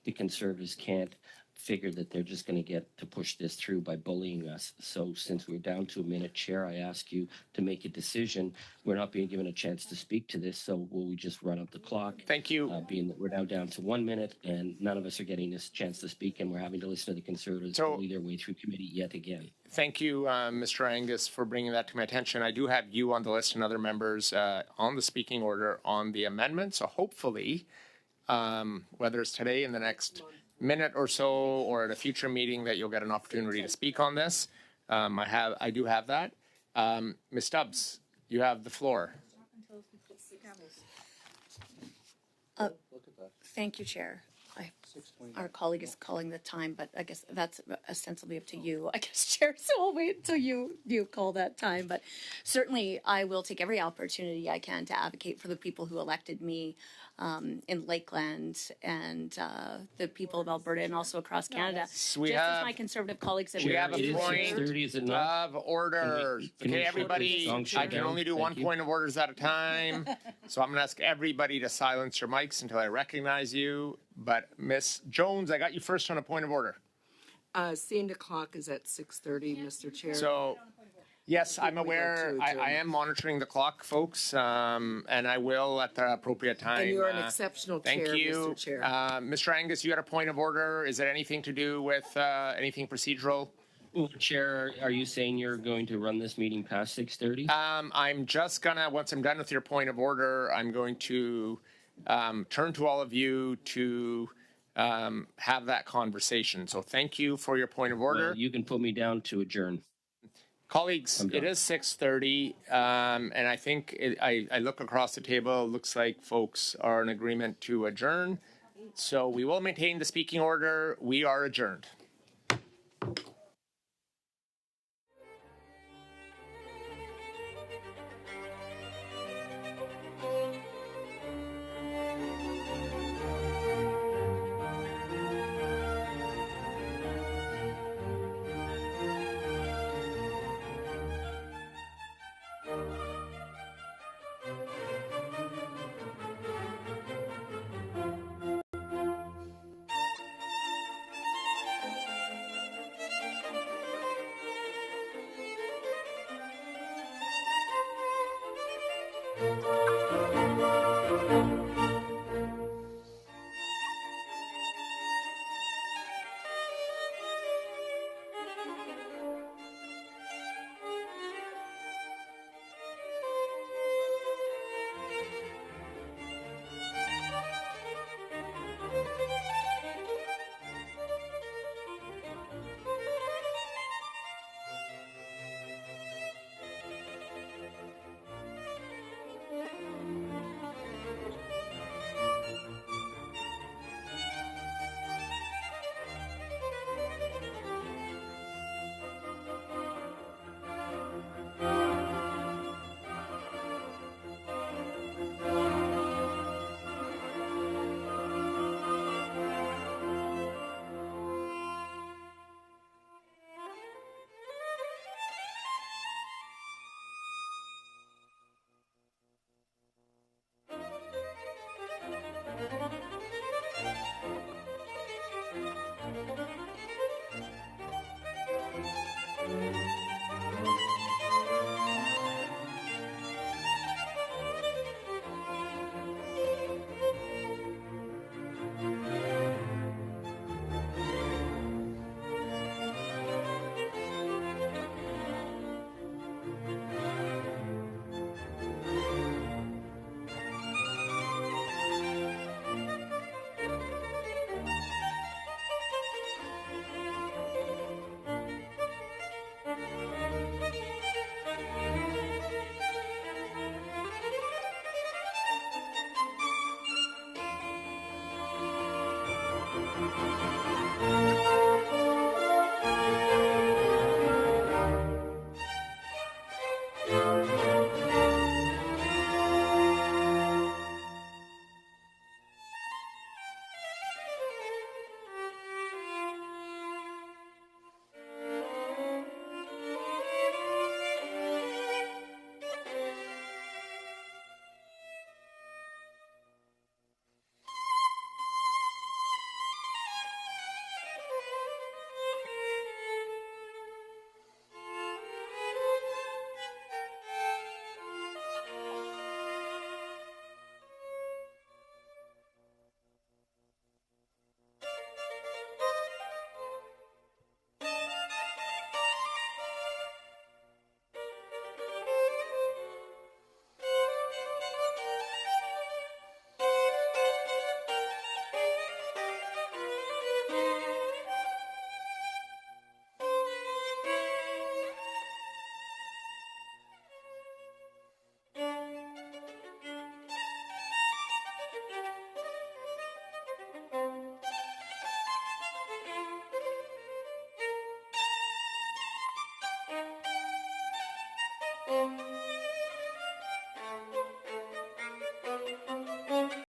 the Conservatives can't figure that they're just going to get to push this through by bullying us. So since we're down to a minute, Chair, I ask you to make a decision. We're not being given a chance to speak to this, so will we just run up the clock? Thank you. Being that we're now down to 1 minute and none of us are getting this chance to speak, and we're having to listen to the Conservatives bully their way through committee yet again. Thank you, Mr. Angus, for bringing that to my attention. I do have you on the list and other members on the speaking order on the amendment. So hopefully, whether it's today in the next minute or so or at a future meeting, that you'll get an opportunity to speak on this. I do have that. Ms. Stubbs, you have the floor. Thank you, Chair. Our colleague is calling the time, but I guess that's ostensibly up to you, I guess, Chair, so I'll wait until you call that time. But certainly, I will take every opportunity I can to advocate for the people who elected me in Lakeland and the people of Alberta and also across Canada. Just as my Conservative colleagues have We have a been point 6:30, is it not? of order. Can we Okay, shut everybody, this song I can down? only do Thank one you. point of orders at a time. So I'm going to ask everybody to silence your mics until I recognize you. But Ms. Jones, I got you first on a point of order. Seeing the clock is at 6:30, Mr. Chair. So, yes, I'm we'd like aware. to I adjourn. am monitoring the clock, folks, and I will at the appropriate time. And you're an exceptional Thank chair, you. Mr. Chair. Mr. Angus, you had a point of order. Is it anything to do with anything procedural? Chair, are you saying you're going to run this meeting past 6:30? I'm just gonna, once I'm done with your point of order, I'm going to turn to all of you to have that conversation. So thank you for your point of order. Well, you can put me down to adjourn. Colleagues, I'm done. it is 6:30, and I think I look across the table, it looks like folks are in agreement to adjourn. So we will maintain the speaking order. We are adjourned.